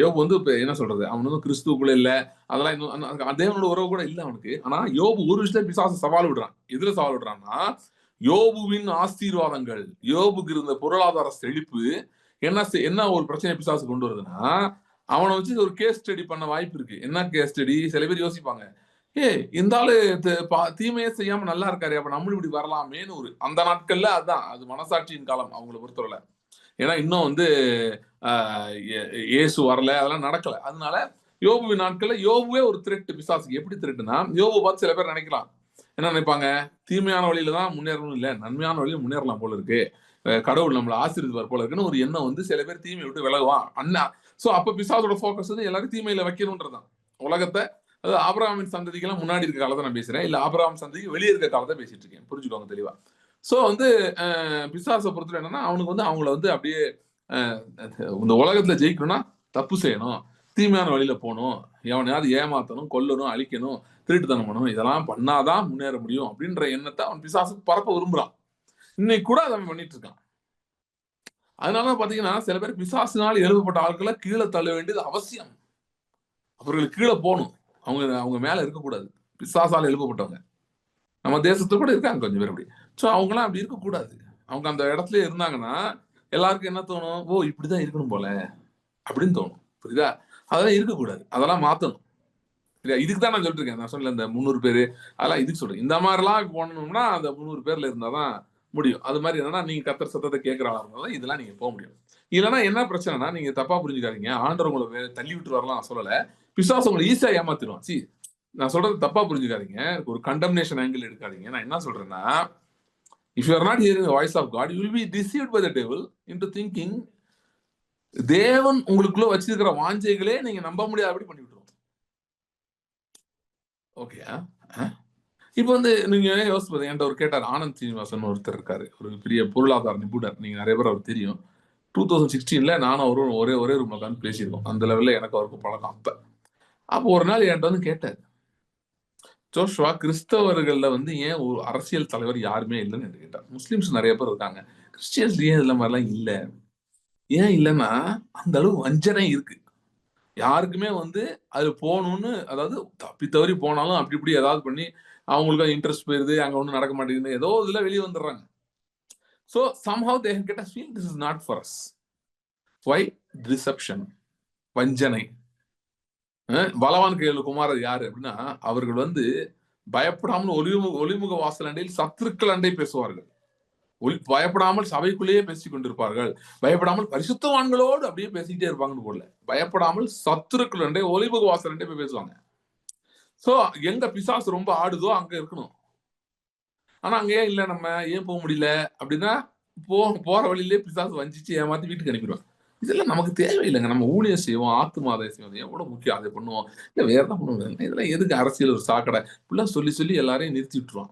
A: யோபு வந்து இப்ப என்ன சொல்றது, அவன் வந்து கிறிஸ்துவுக்குள்ள இல்ல, அதெல்லாம் இன்னும் தேவனோட உறவு கூட இல்ல அவனுக்கு. ஆனா யோபு ஒரு விஷயத்துல பிசாசு சவால் விடுறான். எதுல சவால் விடுறான்னா, யோபுவின் ஆசீர்வாதங்கள், யோபுக்கு இருந்த பொருளாதார செழிப்பு என்ன ஒரு பிரச்சனை பிசாசு கொண்டு வருதுன்னா, அவனை வச்சு ஒரு கேஸ் ஸ்டடி பண்ண வாய்ப்பு இருக்கு. என்ன கேஸ் ஸ்டடி? சில பேர் யோசிப்பாங்க, இந்த ஆளு தீமையே செய்யாம நல்லா இருக்காரு, அப்ப நம்மளும் இப்படி வரலாமேன்னு ஒரு அந்த நாட்கள்ல அதான் அது மனசாட்சியின் காலம் அவங்களை பொறுத்தவரை. ஏன்னா இன்னும் வந்து இயேசு வரல, அதெல்லாம் நடக்கல. அதனால யோபுவின் நாட்கள்ல யோபுவே ஒரு த்ரெட் பிசாசுக்கு. எப்படி த்ரெட்னா, யோபு பார்த்து சில பேர் நினைக்கலாம், என்ன நினைப்பாங்க, தீமையான வழியில தான் முன்னேறணும் இல்ல, நன்மையான வழியில முன்னேறலாம் போல இருக்கு, கடவுள் நம்மளை ஆசீர்வதிப்பார் போல இருக்குன்னு ஒரு எண்ணம் வந்து சில பேர் தீமையை விட்டு விலகுவான் அண்ணா. சோ அப்ப பிசாசோட போக்கஸ் வந்து எல்லாரும் தீமையில வைக்கணும்ன்றதான். உலகத்தை, அது ஆபிரகாமின் சந்ததிக்கெல்லாம் முன்னாடி இருக்க காலத்தை நான் பேசுறேன், இல்ல ஆபிரகாம் சந்ததிக்கு வெளியே இருக்க காலத்தை பேசிட்டு இருக்கேன். புரிஞ்சுக்கோங்க தெளிவா. சோ வந்து பிசாசை பொறுத்தவரை என்னன்னா, அவனுக்கு வந்து அவங்கள வந்து அப்படியே இந்த உலகத்துல ஜெயிக்கணும்னா தப்பு செய்யணும், தீமையான வழியில போகணும், எவனையாவது ஏமாத்தணும், கொல்லணும், அழிக்கணும், திருட்டுத்தனம் பண்ணணும், இதெல்லாம் பண்ணாதான் முன்னேற முடியும் அப்படின்ற எண்ணத்தை அவன் பிசாசுக்கு பரப்ப விரும்புறான். இன்னைக்கு கூட அதை பண்ணிட்டு இருக்கான். அதனால பாத்தீங்கன்னா சில பேர் பிசாசினால் எழுப்பப்பட்ட ஆட்களை கீழே தள்ள வேண்டியது அவசியம். அவர்களுக்கு கீழே போகணும், அவங்க மேல இருக்கக்கூடாது. பிசாசால் எழுப்பப்பட்டவங்க நம்ம தேசத்துல கூட இருக்காங்க கொஞ்சம் பேர் அப்படி. ஸோ அவங்களாம் அப்படி இருக்கக்கூடாது. அவங்க அந்த இடத்துல இருந்தாங்கன்னா எல்லாருக்கும் என்ன தோணும், ஓ இப்படிதான் இருக்கணும் போல அப்படின்னு தோணும். புரியுதா? அதெல்லாம் இருக்கக்கூடாது, அதெல்லாம் மாத்தணும். சரியா? இதுக்கு தான் நான் சொல்லிட்டு இருக்கேன். நான் சொன்ன இந்த 300 பேரு அதெல்லாம் இதுக்கு சொல்றேன். இந்த மாதிரிலாம் போனோம்னா அந்த 300 பேர்ல இருந்தாதான் முடியும். அது மாதிரி என்னன்னா, நீங்க கத்தர் சத்தத்தை கேட்கற ஆளா இருந்தாலும் இதெல்லாம் நீங்க போக முடியும். இல்லைன்னா என்ன பிரச்சனைனா, நீங்க தப்பா புரிஞ்சுக்காதீங்க, ஆண்டவர் உங்களை தள்ளி விட்டு வரலாம் நான் சொல்லல. பிசாசு உங்களை ஈஸியா ஏமாத்திடுவான். நான் சொல்றது தப்பா புரிஞ்சுக்காதீங்க, ஒரு கண்டம்னேஷன் ஆங்கிள் எடுக்காதீங்க. நான் என்ன சொல்றேன்னா, if you are not hearing the voice of God, you will be deceived by the devil into thinking தேவன் உங்களுக்குள்ள வச்சிருக்கிற வாஞ்சைகளே நீங்க நம்ப முடியாதபடி பண்ணி விட்டுருவோம். ஓகே, இப்ப வந்து நீங்க யோசிச்சு பாருங்க. என்கிட்ட ஒரு கேட்டார், ஆனந்த் சீனிவாசன் ஒருத்தர் இருக்காரு, ஒரு பெரிய பொருளாதார நிபுணர். நீங்க நிறைய பேர் அவர் தெரியும். 2016 நானும் அவரும் ஒரே ரூம்ல உட்காந்து பேசியிருக்கோம். அந்த லெவல்ல எனக்கு அவருக்கு பழக்கம். அப்போ ஒரு நாள் என்கிட்ட வந்து கேட்டார், ஜோஷுவா, கிறிஸ்தவர்கள்ல வந்து ஏன் ஒரு அரசியல் தலைவர் யாருமே இல்லைன்னு கேட்டார். முஸ்லிம்ஸ் நிறைய பேர் இருக்காங்க, கிறிஸ்டியன்ஸ் ஏன் இதுல மாதிரிலாம் இல்லை? ஏன் இல்லைன்னா, அந்த அளவு வஞ்சனை இருக்கு. யாருக்குமே வந்து அது போகணும்னு, அதாவது தப்பி தவறி போனாலும் அப்படி இப்படி ஏதாவது பண்ணி அவங்களுக்கு இன்ட்ரெஸ்ட் போயிருது, அங்க ஒன்றும் நடக்க மாட்டேங்குது, ஏதோ இதுல வெளியே வந்துடுறாங்க. So somehow they get a feel this is not for us. Why? Deception, வஞ்சனை. பலவான் கையில் குமாரர் யாரு அப்படின்னா, அவர்கள் வந்து பயப்படாமல் ஒளிமுக வாசல் அண்டையில் சத்துருக்கள் அண்டை பேசுவார்கள். பயப்படாமல் சபைக்குள்ளேயே பேசிக் கொண்டிருப்பார்கள். பயப்படாமல் பரிசுத்தவான்களோடு அப்படியே பேசிக்கிட்டே இருப்பாங்கன்னு போடல, பயப்படாமல் சத்துருக்கள் அண்டை ஒளிமுக வாசல் அண்டை போய் பேசுவாங்க. சோ எங்க பிசாசு ரொம்ப ஆடுதோ அங்க இருக்கணும். ஆனா அங்க ஏன் இல்ல, நம்ம ஏன் போக முடியல அப்படின்னா, போற வழியிலே பிசாசு வஞ்சிச்சு ஏமாத்தி வீட்டுக்கு அனுப்பிடுவாங்க. இதெல்லாம் நமக்கு தேவையில்லைங்க. நம்ம ஊழியம் செய்வோம், ஆத்துமாதை செய்வோம், எவ்வளவு முக்கியம், அதை பண்ணுவோம், இல்ல வேற என்ன பண்ணுவோம். இதெல்லாம் எதுக்கு அரசியல் ஒரு சாக்கடை இப்படிலாம் சொல்லி எல்லாரையும் நிறுத்தி விட்டுருவான்.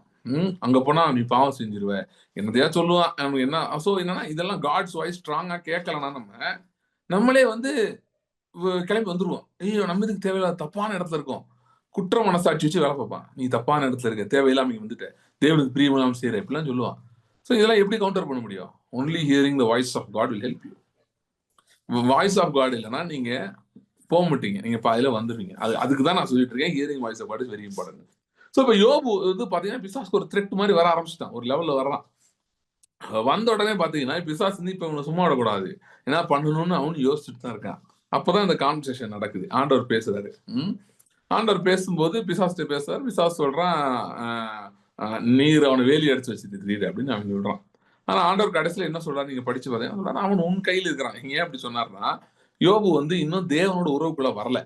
A: அங்க போனா நீ பாவம் செஞ்சிருவ, என்னதையா சொல்லுவான். நமக்கு என்ன சோ என்னன்னா, இதெல்லாம் காட்ஸ் வாய்ஸ் ஸ்ட்ராங்கா கேட்கலன்னா நம்மளே வந்து கிளம்பி வந்துருவோம். ஐயோ நம்ம இதுக்கு தேவையில்லாத தப்பான இடத்துல இருக்கோம், குற்ற மனசாட்சி வச்சு வேலை பார்ப்பான். நீ தப்பான இடத்துல இருக்க, தேவையில்லாம இங்க வந்துட்ட, தேவனுக்கு பிரியமில்லாம செய்யற, இப்படிலாம் சொல்லுவான். ஸோ இதெல்லாம் எப்படி கவுண்டர் பண்ண முடியும்? Only hearing the voice of God will help you. Voice of God இல்லைன்னா நீங்க போக மாட்டீங்க, நீங்க பாதியில வந்துருவீங்க. அதுக்கு தான் நான் சொல்லிட்டு இருக்கேன், hearing voice of God is very important. So இப்போ யோபு வந்து பாத்தீங்கன்னா பிசாசுக்கு ஒரு த்ரெட் மாதிரி வர ஆரம்பிச்சுட்டான், ஒரு லெவல்ல வர்றான். வந்த உடனே பாத்தீங்கன்னா பிசாசு வந்து இப்ப இவனை சும்மா விடக்கூடாது, என்ன பண்ணணும்னு அவனு யோசிச்சுட்டு தான் இருக்கான். அப்பதான் இந்த கான்வர்சேஷன் நடக்குது. ஆண்டவர் பேசுறாரு. ஆண்டவர் பேசும்போது பிசாஸ்ட பேசுறாரு. பிசாசு சொல்றான், நீர் அவனை வேலி அடிச்சு வச்சுட்டு திடீர் அப்படின்னு அவன் சொல்றான். ஆனா ஆண்டவர் கடைசியில என்ன சொல்றாரு, நீங்க படிச்சு பாத்தீங்கன்னா அவன் உன் கையில் இருக்கிறான். ஏன் அப்படி சொன்னார்னா, யோபு வந்து இன்னும் தேவனோட உறவுக்குள்ள வரல.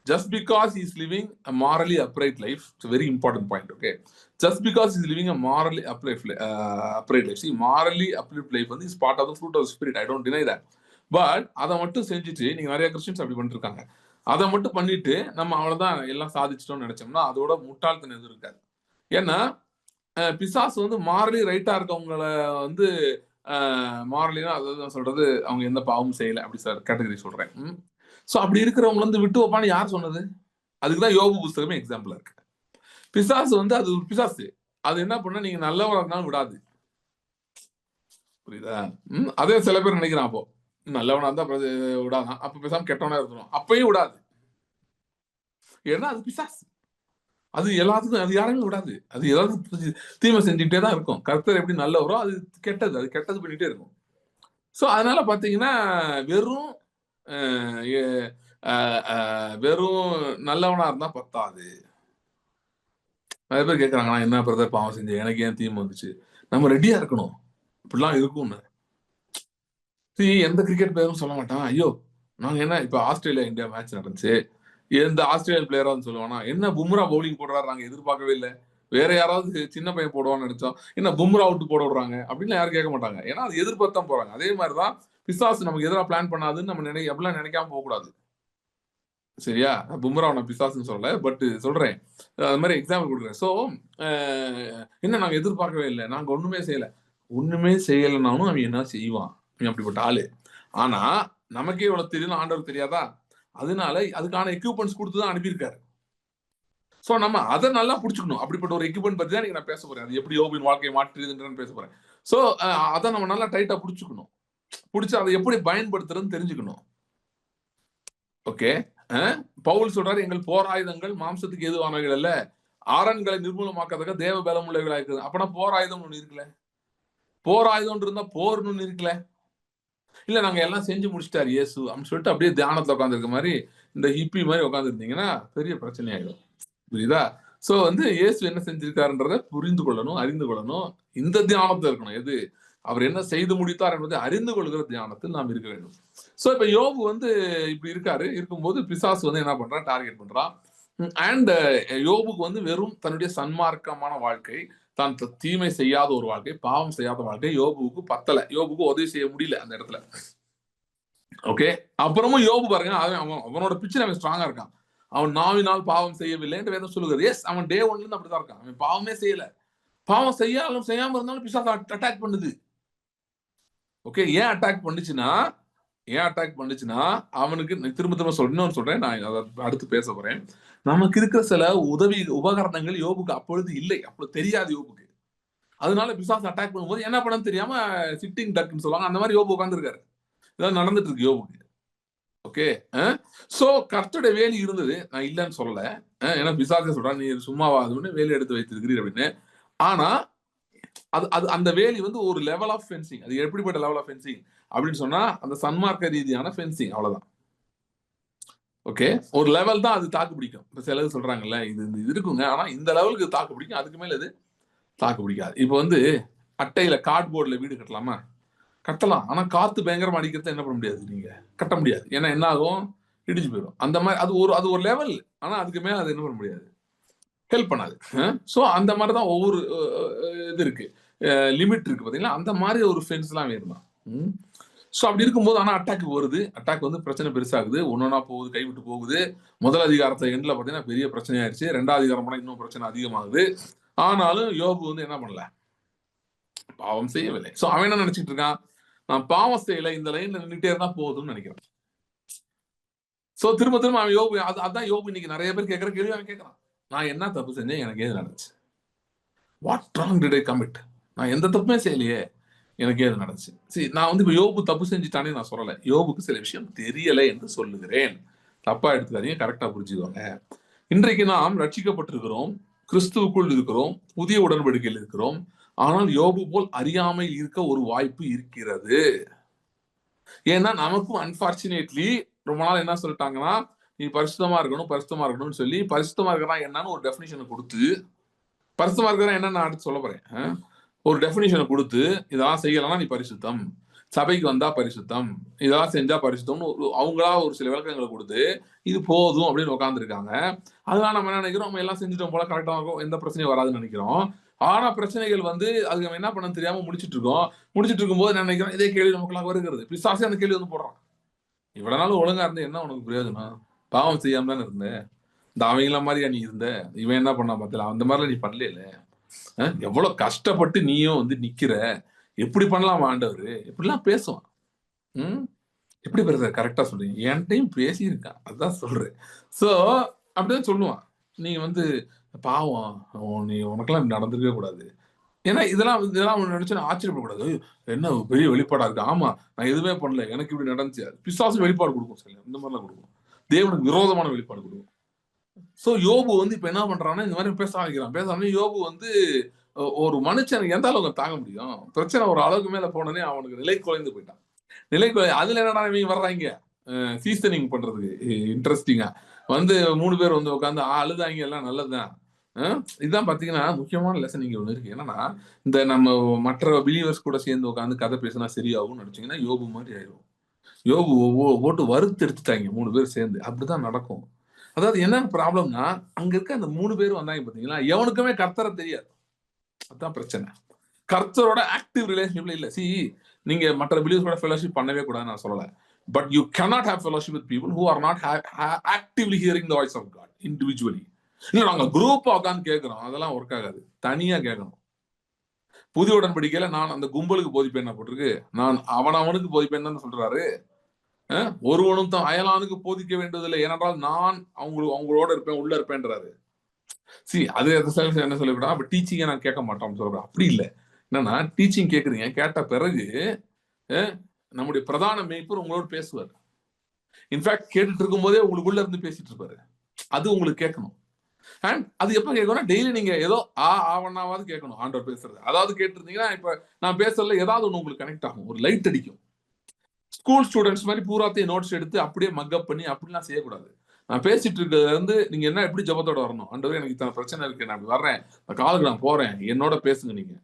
A: Just because he is living a morally upright life, it's a very important point, okay? Just because he is living a morally upright life. See, morally upright life is part of the fruit of the spirit. I don't deny that. But அதை மட்டும் செஞ்சுட்டு, நீங்க நிறைய Christians அப்படி பண்ணிட்டு இருக்காங்க. அதை மட்டும் பண்ணிட்டு நம்ம அவ்வளவுதான் எல்லாம் சாதிச்சிட்டோம்னு நினைச்சோம்னா அதோட முட்டாள்தனம் எதுவும் இருக்காது. ஏன்னா பிசாசு வந்து மாரலி ரைட்டா இருக்கவங்களை வந்து மாரலினா அதாவது சொல்றது அவங்க எந்த பாவமும் செய்யல அப்படி சார் கேட்டகரி சொல்றேன். சோ அப்படி இருக்கிறவங்க வந்து விட்டு வைப்பான்னு யார் சொன்னது? அதுக்குதான் யோபு புஸ்தகமே எக்ஸாம்பிளா இருக்கு. பிசாசு வந்து அது ஒரு பிசாசு. அது என்ன பண்ண, நீங்க நல்லவரா இருந்தாலும் விடாது. புரியுதா? அதே சில பேர் நினைக்கிறான், அப்போ நல்லவனா இருந்தா விடாதான், அப்ப பேசாம கெட்டவனா இருக்கணும், அப்பயும் விடாது. ஏன்னா அது பிசாசு. அது எல்லாத்துக்கும் அது யாரையும் விடாது. அது ஏதாவது தீமை செஞ்சுக்கிட்டே தான் இருக்கும். கர்த்தர் எப்படி நல்லவரோ அது கெட்டது, அது கெட்டது பண்ணிட்டே இருக்கும். சோ அதனால பாத்தீங்கன்னா வெறும் வெறும் நல்லவனா இருந்தா பத்தாது. நிறைய பேர் கேட்கறாங்க, நான் என்ன பிரதர் பாவம் செஞ்சேன், எனக்கு ஏன் தீமை வந்துச்சு? நம்ம ரெடியா இருக்கணும், இப்படிலாம் இருக்கும்னு. எந்த கிரிக்கெட் பிளேயரும் சொல்ல மாட்டான், ஐயோ நாங்க என்ன இப்ப ஆஸ்திரேலியா இந்தியா மேட்ச் நடந்துச்சு, எந்த ஆஸ்திரேலியன் பிளேயராவது சொல்லுவானா, என்ன பும்ரா பவுலிங் போடுறாரு, நாங்க எதிர்பார்க்கவே இல்லை, வேற யாராவது சின்ன பையன் போடுவான்னு நினைச்சோம், என்ன பும்ரா அவுட் போட விடுறாங்க அப்படின்னு யாரும் கேட்க மாட்டாங்க. ஏன்னா அது எதிர்பார்த்தான் போறாங்க. அதே மாதிரிதான் பிசாசு நமக்கு எதிராக பிளான் பண்ணாதுன்னு நம்ம அப்படிலாம் நினைக்காம போகக்கூடாது. சரியா? பும்ரா நான் பிசாசுன்னு சொல்லல, பட் சொல்றேன், அது மாதிரி எக்ஸாம்பிள் கொடுக்குறேன். சோ என்ன நாங்க எதிர்பார்க்கவே இல்லை, நாங்க ஒண்ணுமே செய்யல. ஒண்ணுமே செய்யலைனாலும் அவன் என்ன செய்வான், அவன் அப்படிப்பட்ட ஆளு. ஆனா நமக்கே இவ்வளவு தெரியும், ஆண்டவர் தெரியாதா? அதனால அதுக்கான எக்யூப்மெண்ட்ஸ் கொடுத்துதான் அனுப்பியிருக்காரு. சோ நம்ம அதை நல்லா புடிச்சுக்கணும். அப்படிப்பட்ட ஒரு எக்யூப்மெண்ட் பத்தி தான் நான் பேச போறேன். அது எப்படி யோபின் வாழ்க்கையை மாற்றுதுன்னு பேச போறேன். சோ அதை நம்ம நல்லா டைட்டா புடிச்சுக்கணும். புடிச்சு அதை எப்படி பயன்படுத்துறதுன்னு தெரிஞ்சுக்கணும். ஓகே, பவுல் சொல்றாரு, எங்கள் போராயுதங்கள் மாம்சத்துக்கு எதுவானவைகள் அல்ல, ஆரண்களை நிர்மூலமாக்கிறதுக்கு தேவ பலம் உள்ளவைகளா இருக்குது. அப்பனா போராயுதம் ஒண்ணு இருக்குல்ல, போராயுதம் இருந்தா போர்னு ஒண்ணு இருக்குல்ல. இல்ல நாங்க எல்லாம் செஞ்சு முடிச்சிட்டாரு இயேசு அப்படின்னு சொல்லிட்டு அப்படியே தியானத்துல உட்காந்துருக்க மாதிரி இந்த ஹிப்பி மாதிரி உட்காந்து இருந்தீங்கன்னா பெரிய பிரச்சனை ஆயிடும். புரியுதா? சோ வந்து இயேசு என்ன செஞ்சிருக்காருன்றத புரிந்து கொள்ளணும், அறிந்து கொள்ளணும். இந்த தியானத்துல இருக்கணும். எது அவர் என்ன செய்து முடித்தார் என்பதை அறிந்து கொள்கிற தியானத்தில் நாம் இருக்க வேண்டும். சோ இப்ப யோபு வந்து இப்படி இருக்காரு. இருக்கும்போது பிசாசு வந்து என்ன பண்றான், டார்கெட் பண்றான். அண்ட் யோபுக்கு வந்து வெறும் தன்னுடைய சன்மார்க்கமான வாழ்க்கை, தான் தீமை செய்யாத ஒரு வாழ்க்கை, பாவம் செய்யாத வாழ்க்கை யோபுவுக்கு பத்தல. யோபுக்கு உதவி செய்ய முடியல அந்த இடத்துல. ஓகே, அப்புறமும் யோபு பாருங்க, அவனோட பிக்சர் அவன் ஸ்ட்ராங்கா இருக்கான். அவன் நாவினால் பாவம் செய்யவில்லை என்று வேதம் சொல்லுகிறது. எஸ், அவன் டே ஒன்ல இருந்து அப்படிதான் இருக்கான். அவன் பாவமே செய்யல. பாவம் செய்யாம இருந்தாலும் பிசாசு அட்டாக் பண்ணுது. ஓகே, ஏன் அட்டாக் பண்ணுச்சுன்னா அவனுக்கு திரும்ப சொல்றேன், நான் அடுத்து பேச போறேன். நமக்கு இருக்கிற சில உபகரணங்கள் யோபுக்கு அப்பொழுது இல்லை, அப்பொழுது தெரியாது யோபுக்கு. அதனால பிசாசு அட்டாக் பண்ணும்போது என்ன பண்ண தெரியாம சிட்டிங் டக்குன்னு சொல்லுவாங்க, அந்த மாதிரி யோபு உட்கார்ந்துருக்காரு. இதான் நடந்துட்டு இருக்கு யோபுக்கு. ஓகே, சோ கர்த்தருடைய வேலி இருந்தது, நான் இல்லைன்னு சொல்லல. ஏன்னா பிசாசு சொல்றான், நீ சும்மாவாதுன்னு வேலி எடுத்து வைத்திருக்கிறீர் அப்படின்னு. ஆனா அது அந்த வேலி வந்து ஒரு லெவல் ஆஃப் ஃபென்சிங். அது எப்படிப்பட்ட லெவல் ஆஃப் ஃபென்சிங் அப்படின்னு சொன்னா, அந்த சன்மார்க்க ரீதியான ஃபென்சிங், அவ்வளவுதான். ஓகே, ஒரு லெவல் தான் அது தாக்கு பிடிக்கும். இப்ப சிலது சொல்றாங்கல்ல, இது இருக்குங்க, ஆனா இந்த லெவலுக்கு தாக்கு பிடிக்கும், அதுக்கு மேல இது தாக்கு பிடிக்காது. இப்ப வந்து அட்டையில கார்ட்போர்ட்ல வீடு கட்டலாமா? கட்டலாம். ஆனா காத்து பயங்கரமா அடிக்கிறத என்ன பண்ண முடியாது, நீங்க கட்ட முடியாது. ஏன்னா என்ன ஆகும், இடிஞ்சு போயிடும். அந்த மாதிரி அது ஒரு லெவல். ஆனா அதுக்கு மேல அது என்ன பண்ண முடியாது, ஹெல்ப் பண்ணாது. சோ அந்த மாதிரிதான் ஒவ்வொரு இது இருக்கு, லிமிட் இருக்கு பாத்தீங்களா. அந்த மாதிரி ஒரு ஃபென்ஸ் எல்லாம் வேணும்தான். சோ அப்படி இருக்கும்போது ஆனா அட்டாக் வருது. அட்டாக் வந்து பிரச்சனை பெருசாகுது, ஒன்னொன்னா போகுது, கைவிட்டு போகுது. முதல் அதிகாரத்துல எண்ட்ல பாத்தீங்கன்னா பெரிய பிரச்சனை ஆயிடுச்சு. 2வது அதிகாரம் போனா இன்னும் பிரச்சனை அதிகமாகுது. ஆனாலும் யோபு வந்து என்ன பண்ணல, பாவம் செய்யவில்லை. சோ அவன் என்ன நினைச்சிட்டு இருக்கான், நான் பாவம் செய்யல, இந்த லைன்ல நின்றுட்டே இருந்தா போதும்னு நினைக்கிறேன். சோ திரும்ப அவன் யோபு, அதான் யோபு இன்னைக்கு நிறைய பேர் கேட்கிற கேள்வி அவன் கேட்கறான், நான் என்ன தப்பு செஞ்சேன், எனக்கு ஏது நடந்துச்சு, what wrong did I commit, நான் எந்த தப்புமே செய்யலையே, எனக்கு ஏது நடந்துச்சு. சரி, நான் வந்து இப்ப யோபு தப்பு செஞ்சுட்டானே நான் சொல்லல, யோபுக்கு சில விஷயம் தெரியலை என்று சொல்லுகிறேன். தப்பா எடுத்துக்காதீங்க, கரெக்டா புரிஞ்சுக்கோங்க. இன்றைக்கு நாம் ரட்சிக்கப்பட்டிருக்கிறோம், கிறிஸ்துவுக்குள் இருக்கிறோம், புதிய உடன்படிக்கையில் இருக்கிறோம். ஆனால் யோபு போல் அறியாமையில் இருக்க ஒரு வாய்ப்பு இருக்கிறது. ஏன்னா நமக்கும் அன்பார்ச்சுனேட்லி ரொம்ப நாள் என்ன சொல்லிட்டாங்கன்னா, நீ பரிசுத்தமா இருக்கணும்னு சொல்லி பரிசுத்தமா இருக்கணும் என்னன்னு ஒரு டெஃபினிஷனை கொடுத்து பரிசுத்தமா இருக்கிறதா என்ன நான் அடுத்து சொல்ல போறேன். ஒரு டெஃபினிஷனை கொடுத்து இதெல்லாம் செய்யலாம் நீ பரிசுத்தம், சபைக்கு வந்தா பரிசுத்தம், இதெல்லாம் செஞ்சா பரிசுத்தம்னு அவங்களா ஒரு சில விளக்கங்களை கொடுத்து இது போதும் அப்படின்னு உட்காந்துருக்காங்க. அதனால நம்ம என்ன நினைக்கிறோம், நம்ம எல்லாம் செஞ்சுட்டோம் போல, கரெக்டா இருக்கும், எந்த பிரச்சனையும் வராதுன்னு நினைக்கிறோம். ஆனா பிரச்சனைகள் வந்து அதுக்கு நம்ம என்ன பண்ண தெரியாம முடிச்சிட்டு இருக்கோம். முடிச்சிட்டு இருக்கும்போது என்ன நினைக்கிறோம், இதே கேள்வி நமக்குலாம் வருகிறது. பிசாசே அந்த கேள்வி வந்து போடுறான், இவ்வளவு நாள் ஒழுங்கா இருந்த என்ன உனக்கு பிரயோஜனம், பாவம் செய்யாம தானே இருந்த, இந்த அவங்கள மாதிரியா நீ இருந்த, இவன் என்ன பண்ணா பார்த்தல, அந்த மாதிரிலாம் நீ பண்ணல, எவ்வளவு கஷ்டப்பட்டு நீயும் வந்து நிக்கிற, எப்படி பண்ணலாம் ஆண்டவர், இப்படிலாம் பேசுவான். எப்படி பிரதர் கரெக்டா சொல்றீங்க, என்கிட்டையும் பேசியிருக்கான், அதுதான் சொல்றேன். சோ அப்படிதான் சொல்லுவான், நீ வந்து பாவம், நீ உனக்கெல்லாம் நடந்திருக்கவே கூடாது. ஏன்னா இதெல்லாம் நினைச்சு ஆச்சரியப்படக்கூடாது, என்ன பெரிய வெளிப்பாடா இருக்கு. ஆமா, நான் எதுவுமே பண்ணல, எனக்கு இப்படி நடந்துச்சு. பிசாசு வெளிப்பாடு கொடுக்கும், சரி, இந்த மாதிரிலாம் கொடுக்கும், தேவனுக்கு விரோதமான வெளிப்பாடு கொடுக்கும். சோ யோபு வந்து இப்ப என்ன பண்றான்னா இந்த மாதிரி பேச ஆரம்பிக்கிறான். யோபு வந்து ஒரு மனுஷனுக்கு எந்த அளவுக்கு தாங்க முடியும், பிரச்சனை ஒரு அளவுக்கு மேல போனோடனே அவனுக்கு நிலை குலைந்து போயிட்டான். அதுல என்னடா இவங்க வர்றாங்க சீசனிங் பண்றதுக்கு இன்ட்ரெஸ்டிங்கா வந்து 3 பேர் வந்து உட்காந்து அழுதாங்க, எல்லாம் நல்லதுதான். இதுதான் பாத்தீங்கன்னா முக்கியமான லெசன் இங்க ஒண்ணு இருக்கு. என்னன்னா, இந்த நம்ம மற்ற பிலீவர்ஸ் கூட சேர்ந்து உட்காந்து கதை பேசினா சரியாகும் நினைச்சீங்கன்னா யோபு மாதிரி ஆயிடும். யோபு போட்டு வறுத்து எடுத்துட்டாங்க 3 பேர் சேர்ந்து, அப்படிதான் நடக்கும். அதாவது என்ன ப்ராப்ளம்னா, அங்க இருக்க அந்த 3 பேரும் வந்தாங்க பாத்தீங்களா, எவனுக்குமே கர்த்தரை தெரியாது. அதுதான் பிரச்சனை. கர்த்தரோட ஆக்டிவ் ரிலேஷன்ஷிப்ல இல்ல. நீங்க மற்ற பிலீவர்ஸ் கூட ஃபெலோஷிப் பண்ணவே கூடாதுன்னு நான் சொல்லல. But you cannot have fellowship with people who are not actively hearing the voice of God individually. இல்ல நாங்க குரூப்பா உட்கார்ந்து கேட்கிறோம், அதெல்லாம் ஒர்க் ஆகாது. தனியா கேட்கணும். புதிய உடன்படிக்கையில நான் அந்த கும்பலுக்கு போதிப்பேன் போட்டிருக்கு, நான் அவனுக்கு போதிப்பேன் தான் சொல்றாரு. ஒருவனும் தான் அயலானுக்கு போதிக்க வேண்டியதில்லை, ஏனென்றால் நான் அவங்களோட இருப்பேன், உள்ள இருப்பேன்றாரு. அது என்ன சொல்லக்கூடாது, அப்ப டீச்சிங்கை நான் கேட்க மாட்டோம்னு சொல்றேன். அப்படி இல்லை. என்னன்னா, டீச்சிங் கேட்குறீங்க, கேட்ட பிறகு நம்முடைய பிரதான மேய்ப்பர் உங்களோட பேசுவார். இன்ஃபேக்ட் கேட்டுட்டு இருக்கும் போதே உங்களுக்குள்ள இருந்து பேசிட்டு இருப்பாரு. அது உங்களுக்கு கேட்கணும். அண்ட் அது எப்ப கேட்கணும், டெய்லி நீங்க ஏதோ ஆவணாவது கேட்கணும் ஆண்டவர் பேசுறது. அதாவது கேட்டிருந்தீங்கன்னா, இப்ப நான் பேசுறதுல ஏதாவது ஒண்ணு உங்களுக்கு கனெக்ட் ஆகும், ஒரு லைட் அடிக்கும். ஸ்கூல் ஸ்டூடெண்ட்ஸ் மாதிரி பூராத்தையும் நோட்ஸ் எடுத்து அப்படியே மக்கப் பண்ணி அப்படிலாம் செய்யக்கூடாது. நான் பேசிட்டு இருக்கிறதுல இருந்து நீங்க என்ன எப்படி ஜபத்தோட வரணும், ஆண்டவரே எனக்கு இத்தனை பிரச்சனை இருக்கு, நான் அப்படி வர்றேன், நான் காலுக்கு நான் போறேன், என்னோட பேசுங்க நீங்க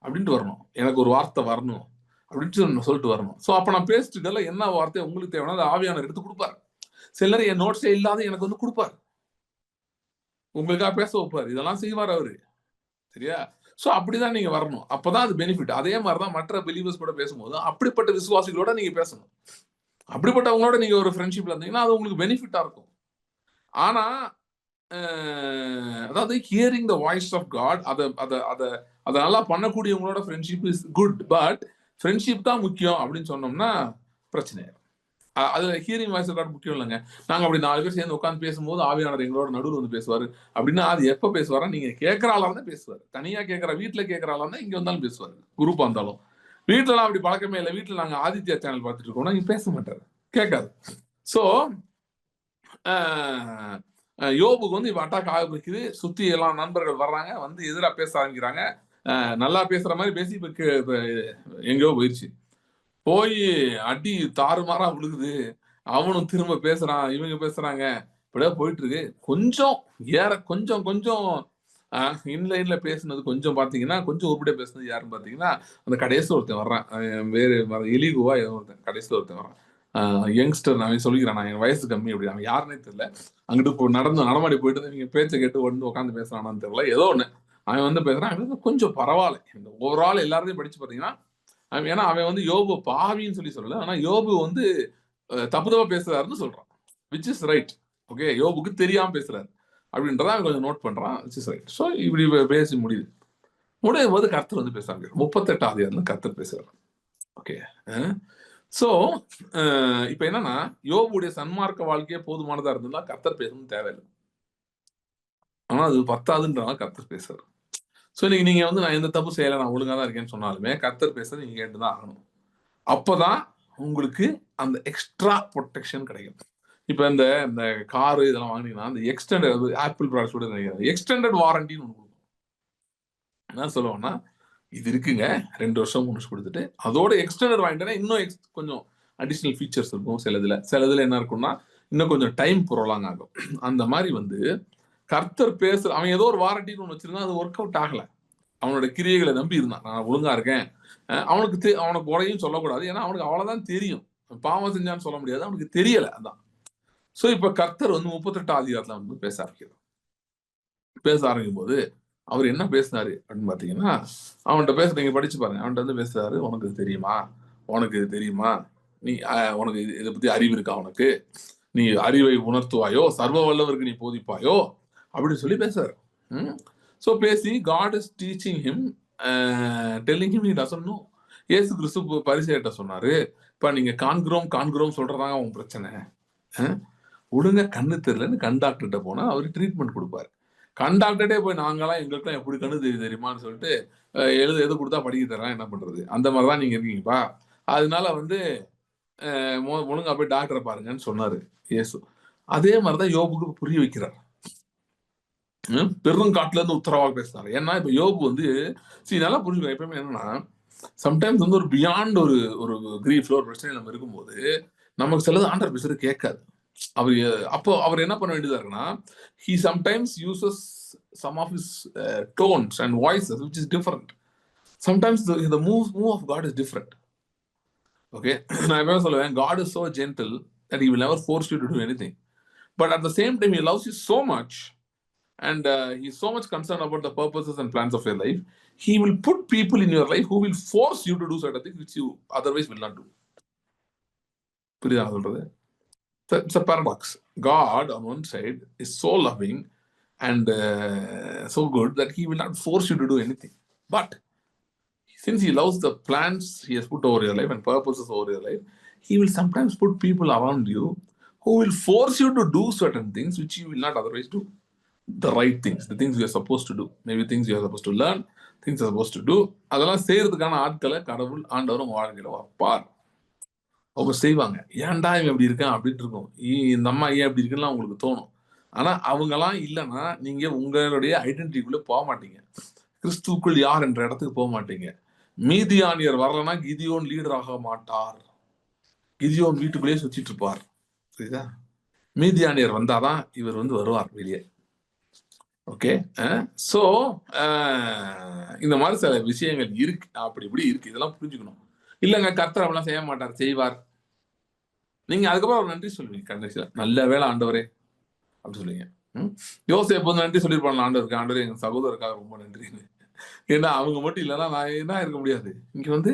A: அப்படின்ட்டு வரணும். எனக்கு ஒரு வார்த்தை வரணும் அப்படின்ட்டு சொல்லிட்டு வரணும். ஸோ அப்ப நான் பேசிட்டு இருக்கல, என்ன வார்த்தை உங்களுக்கு தேவைன்னா அது ஆவியானவர் எடுத்து கொடுப்பாரு. சிலர் என் நோட்ஸே இல்லாத எனக்கு வந்து கொடுப்பாரு, உங்களுக்காக பேச வைப்பாரு, இதெல்லாம் செய்வார் அவரு. சரியா? சோ அப்படிதான் நீங்க வரணும், அப்பதான் அது பெனிஃபிட். அதே மாதிரிதான் மற்ற பிலீவர்ஸ் கூட பேசும்போது அப்படிப்பட்ட விசுவாசிகளோட நீங்க பேசணும். அப்படிப்பட்டவங்களோட நீங்க ஒரு ஃப்ரெண்ட்ஷிப்ல இருந்தீங்கன்னா அது உங்களுக்கு பெனிஃபிட்டா இருக்கும். ஆனா அதாவது hearing the voice of God, அதை நல்லா பண்ணக்கூடியவங்களோட friendship is good. But friendship தான் முக்கியம் அப்படின்னு சொன்னோம்னா பிரச்சனை. அது ஹியரிங் வாய்ஸ் ஆஃப் காட் முக்கியம் இல்லைங்க. நாங்க அப்படி 4 பேர் சேர்ந்து உட்காந்து பேசும்போது ஆவியானவர் எங்களோட நடுவில் வந்து பேசுவாரு அப்படின்னா, அது எப்ப பேசுவாரா, நீங்க கேட்கறாளா இருந்தா பேசுவாரு. தனியா கேட்கற வீட்டுல கேட்கறாளா இருந்தா இங்க வந்தாலும் பேசுவாரு, குரூப்பா இருந்தாலும். வீட்டுலலாம் அப்படி பழக்கமே இல்லை. வீட்டுல நாங்க ஆதித்யா சேனல் பார்த்துட்டு இருக்கோம்னா இங்க பேச மாட்டாரு, கேட்காது. சோ யோபுக்கு வந்து இப்ப அட்டாக் ஆரம்பிக்குது. சுத்தி எல்லாம் நண்பர்கள் வர்றாங்க, வந்து எதிராக பேச ஆரம்பிக்கிறாங்க. நல்லா பேசுற மாதிரி பேசி இப்ப எங்கேயோ போயிடுச்சு. போய் அடி தாறுமாறா விழுகுது. அவனும் திரும்ப பேசுறான், இவங்க பேசுறாங்க, இப்படியே போயிட்டு இருக்கு. கொஞ்சம் இன்லைன்ல பேசுனது கொஞ்சம் பாத்தீங்கன்னா, கொஞ்சம் உருப்படியா பேசுனது யாருன்னு பாத்தீங்கன்னா, அந்த கடைசியில் ஒருத்தன் வர்றான், வேறு எலிகுவா ஏதோ ஒருத்தன் கடைசியில் ஒருத்தன் வர்றான். யங்ஸ்டர், அவன் சொல்லிக்கிறான் நான் என் வயசு கம்மி அப்படி. அவன் யாருன்னே தெரியல. அங்கிட்டு நடமாடி போயிட்டு நீங்க பேச்சை கேட்டு வந்து உட்காந்து பேசுறானான்னு தெரியல, ஏதோ ஒண்ணு அவன் வந்து பேசுறான். அவன் கொஞ்சம் பரவாயில்ல. இந்த ஓவரால் எல்லாரையும் படிச்சு பாத்தீங்கன்னா, ஏன்னா அவன் வந்து யோபு பாவின்னு சொல்லல, ஆனா யோபு வந்து தப்புதவா பேசுறாருன்னு சொல்றான், விச் இஸ் ரைட். ஓகே, யோபுக்கு தெரியாம பேசுறாரு அப்படின்றத அவன் கொஞ்சம் நோட் பண்றான், விச் இஸ் ரைட். ஸோ இப்படி பேசி முடியும் போது கர்த்தர் வந்து பேசுறாங்க. 38ஆவது அதிகாரத்துல கர்த்தர் பேசுறாரு. ஓகே. சோ இப்ப என்னன்னா, யோபுடைய சன்மார்க்க வாழ்க்கையே போதுமானதா இருந்தா கர்த்தர் பேசணும் தேவையில்லை. ஆனா அது 10ஆவதுன்றனால கர்த்தர் பேசுறாரு. சோ இன்னைக்கு நீங்க வந்து நான் எந்த தப்பு செய்யல, நான் ஒழுங்கா தான் இருக்கேன்னு சொன்னாலுமே கர்த்தர் பேசுறது நீங்க கேட்டுதான் ஆகணும். அப்பதான் உங்களுக்கு அந்த எக்ஸ்ட்ரா ப்ரொடெக்ஷன் கிடைக்கும். இப்ப இந்த காரு இதெல்லாம் வாங்கினீங்கன்னா அந்த எக்ஸ்டெண்டட், ஆப்பிள் ப்ராடக்ட்ஸ் கூட நினைக்கிறேன், எக்ஸ்டெண்டட் வாரண்டின்னு ஒன்று கொடுக்கும். என்ன சொல்லுவோம்னா, இது இருக்குங்க 2 வருஷம் 3 வருஷம் கொடுத்துட்டு அதோட எக்ஸ்டெண்டட் வாங்கிட்டேன்னா இன்னும் கொஞ்சம் அடிஷனல் ஃபீச்சர்ஸ் இருக்கும். சிலதுல என்ன இருக்கும்னா இன்னும் கொஞ்சம் டைம் ப்ரோலாங் ஆகும். அந்த மாதிரி வந்து கர்த்தர் அவன் ஏதோ ஒரு வாரண்டின்னு ஒன்று வச்சிருந்தான், அது ஒர்க் அவுட் ஆகல. அவனோட கிரியைகளை நம்பி இருந்தான், நான் ஒழுங்கா இருக்கேன். அவனுக்கு குறையும் சொல்லக்கூடாது, ஏன்னா அவனுக்கு அவ்வளவுதான் தெரியும். பாவம் செஞ்சான்னு சொல்ல முடியாது, அவனுக்கு தெரியல. அதான். சோ இப்ப கர்த்தர் வந்து 38ஆம் அதிகாரத்துல வந்து பேச ஆரம்பிக்கும் போது அவர் என்ன பேசினாரு அப்படின்னு பாத்தீங்கன்னா, அவன்கிட்ட நீங்க படிச்சு பாருங்க. அவன்கிட்ட வந்து பேசுறாரு, உனக்கு இது தெரியுமா, நீ உனக்கு இதை பத்தி அறிவு இருக்கா, உனக்கு நீ அறிவை உணர்த்துவாயோ, சர்வ வல்லவருக்கு நீ போதிப்பாயோ அப்படின்னு சொல்லி பேசுறாரு. சோ பேசி God is teaching him, telling him he doesn't know. இயேசு கிறிஸ்து பரிசேயர்கிட்ட சொன்னாரு, இப்ப நீங்க காண்கிறோம் சொல்றதாங்க உன் பிரச்சனை. ஒழுங்கா கண்ணு தெரியலன்னு கண் டாக்டர்கிட்ட போனா அவரு ட்ரீட்மெண்ட் கொடுப்பாரு. கண் டாக்டர்டே போய் நாங்களாம் எங்களுக்குலாம் எப்படி கண்ணு தெரியுமான்னு சொல்லிட்டு எது கொடுத்தா படிக்க தரலாம், என்ன பண்றது? அந்த மாதிரிதான் நீங்க இருக்கீங்கப்பா. அதனால வந்து ஒழுங்கா போய் டாக்டரை பாருங்கன்னு சொன்னாரு இயேசு. அதே மாதிரிதான் யோபுக்கு புரிய வைக்கிறார். பெருங்காட்டுல இருந்து உத்தரவாக பேசினாரு. ஏன்னா இப்ப யோபு வந்து நல்லா புரிஞ்சுக்கணும். எப்பவுமே என்னன்னா, சம்டைம்ஸ் வந்து ஒரு பியாண்ட் ஒரு கிரீஃப்ல ஒரு பிரச்சனை நம்ம இருக்கும்போது நமக்கு சிலது ஆண்டவர் பேசுறது கேட்காது. அப்போ அவர் என்ன பண்ண வேண்டியதா இருக்குன்னா, he sometimes uses some of his tones and voices which is different. Sometimes the move of God is different. Okay, நான் எப்பவுமே சொல்லுவேன், God is so gentle that he will never force you to do anything, but at the same time he loves you so much and he is so much concerned about the purposes and plans of your life. He will put people in your life who will force you to do certain things which you otherwise will not do. புரியுதா சொல்றது? It's a paradox. God on one side is so loving and so good that he will not force you to do anything. But since he loves the plans he has put over your life and purposes over your life, he will sometimes put people around you who will force you to do certain things which you will not otherwise do. The right things, the things you are supposed to do, maybe things you are supposed to learn, things you are supposed to do. அதெல்லாம் செய்யறதுக்கான ஆட்களை கடவுள் ஆண்டவர் உங்க வாழ்க்கையில வைப்பார். அவங்க செய்வாங்க. ஏன்டா இவன் எப்படி இருக்கான் அப்படின்னு இருக்கும், இந்த அம்மா ஏன் எப்படி இருக்குன்னு உங்களுக்கு தோணும். ஆனா அவங்கெல்லாம் இல்லைன்னா நீங்க உங்களுடைய ஐடென்டிட்டிக்குள்ள போக மாட்டீங்க, கிறிஸ்துவுக்குள் யார் என்ற இடத்துக்கு போக மாட்டீங்க. மீதியானியர் வரலன்னா கிதியோன் லீடர் ஆக மாட்டார். கிதியோன் வீட்டுக்குள்ளேயே சுத்திட்டு இருப்பார். புரியுதா? மீதியானியர் வந்தாதான் இவர் வந்து வருவார் வெளியே. ஓகே, சோ இந்த மாதிரி சில விஷயங்கள் இருக்கு, அப்படி இப்படி இருக்கு. இதெல்லாம் புரிஞ்சுக்கணும். இல்லைங்க கர்த்தர் அப்படிலாம் செய்ய மாட்டார், செய்வார். நீங்க அதுக்கப்புறம் ஒரு நன்றி சொல்லுவீங்க. கடைசியில நல்ல வேளை ஆண்டவரே அப்படின்னு சொல்லுவீங்க. யோசேப்பு வந்து நன்றி சொல்லியிருப்பாங்க ஆண்டவருக்கு, ஆண்டவரே எங்க சகோதரருக்காக ரொம்ப நன்றின்னு. ஏன்னா அவங்க மட்டும் இல்லைன்னா நான் என்ன இருக்க முடியாது. இங்க வந்து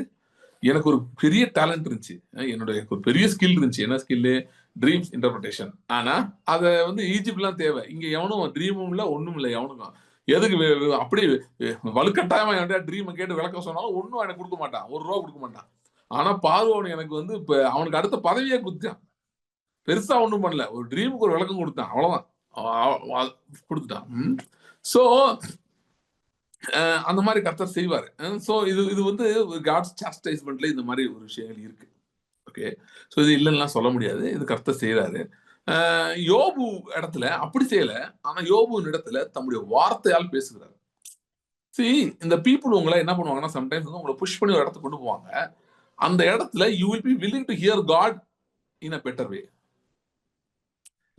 A: எனக்கு ஒரு பெரிய டேலண்ட் இருந்துச்சு, என்னுடைய ஒரு பெரிய ஸ்கில் இருந்துச்சு. என்ன ஸ்கில்லு? Dreams interpretation. ஆனா அதை வந்து ஈஜிப்ட்லாம் தேவை. இங்க எவனும் ட்ரீமும் இல்லை, ஒண்ணும் இல்லை. எவனுக்கும் எதுக்கு அப்படி வலுக்கட்டாயமா என்கிட்ட ட்ரீமை கேட்டு விளக்க சொன்னாலும் ஒன்னும் எனக்கு கொடுக்க மாட்டான், ₹1 கொடுக்க மாட்டான். ஆனா பார்வோன் எனக்கு வந்து இப்ப அவனுக்கு அடுத்த பதவியே கொடுத்தான். பெருசா ஒண்ணும் பண்ணல, ஒரு ட்ரீமுக்கு ஒரு விளக்கம் கொடுத்தான், அவ்வளவுதான், கொடுத்துட்டான். சோ அந்த மாதிரி கர்த்தர் செய்வாரு. சோ இது வந்து காட்ஸ் சாஸ்டைஸ்மெண்ட்ல இந்த மாதிரி ஒரு விஷயங்கள் இருக்கு. ஓகே, சோ இது இல்லைன்னா சொல்ல முடியாது, இது கர்த்தர் செய்யறாரு. யோபு இடத்துல அப்படி செய்யல, ஆனா யோபு இடத்துல தம்முடைய வார்த்தையால் பேசுகிறார். இந்த பீப்புள் உங்களை என்ன பண்ணுவாங்கன்னா, சம்டைம்ஸ் வந்து உங்களை புஷ் பண்ணி ஒரு இடத்துக்கு கொண்டு போவாங்க. அந்த இடத்துல you will be willing to hear God in a better way,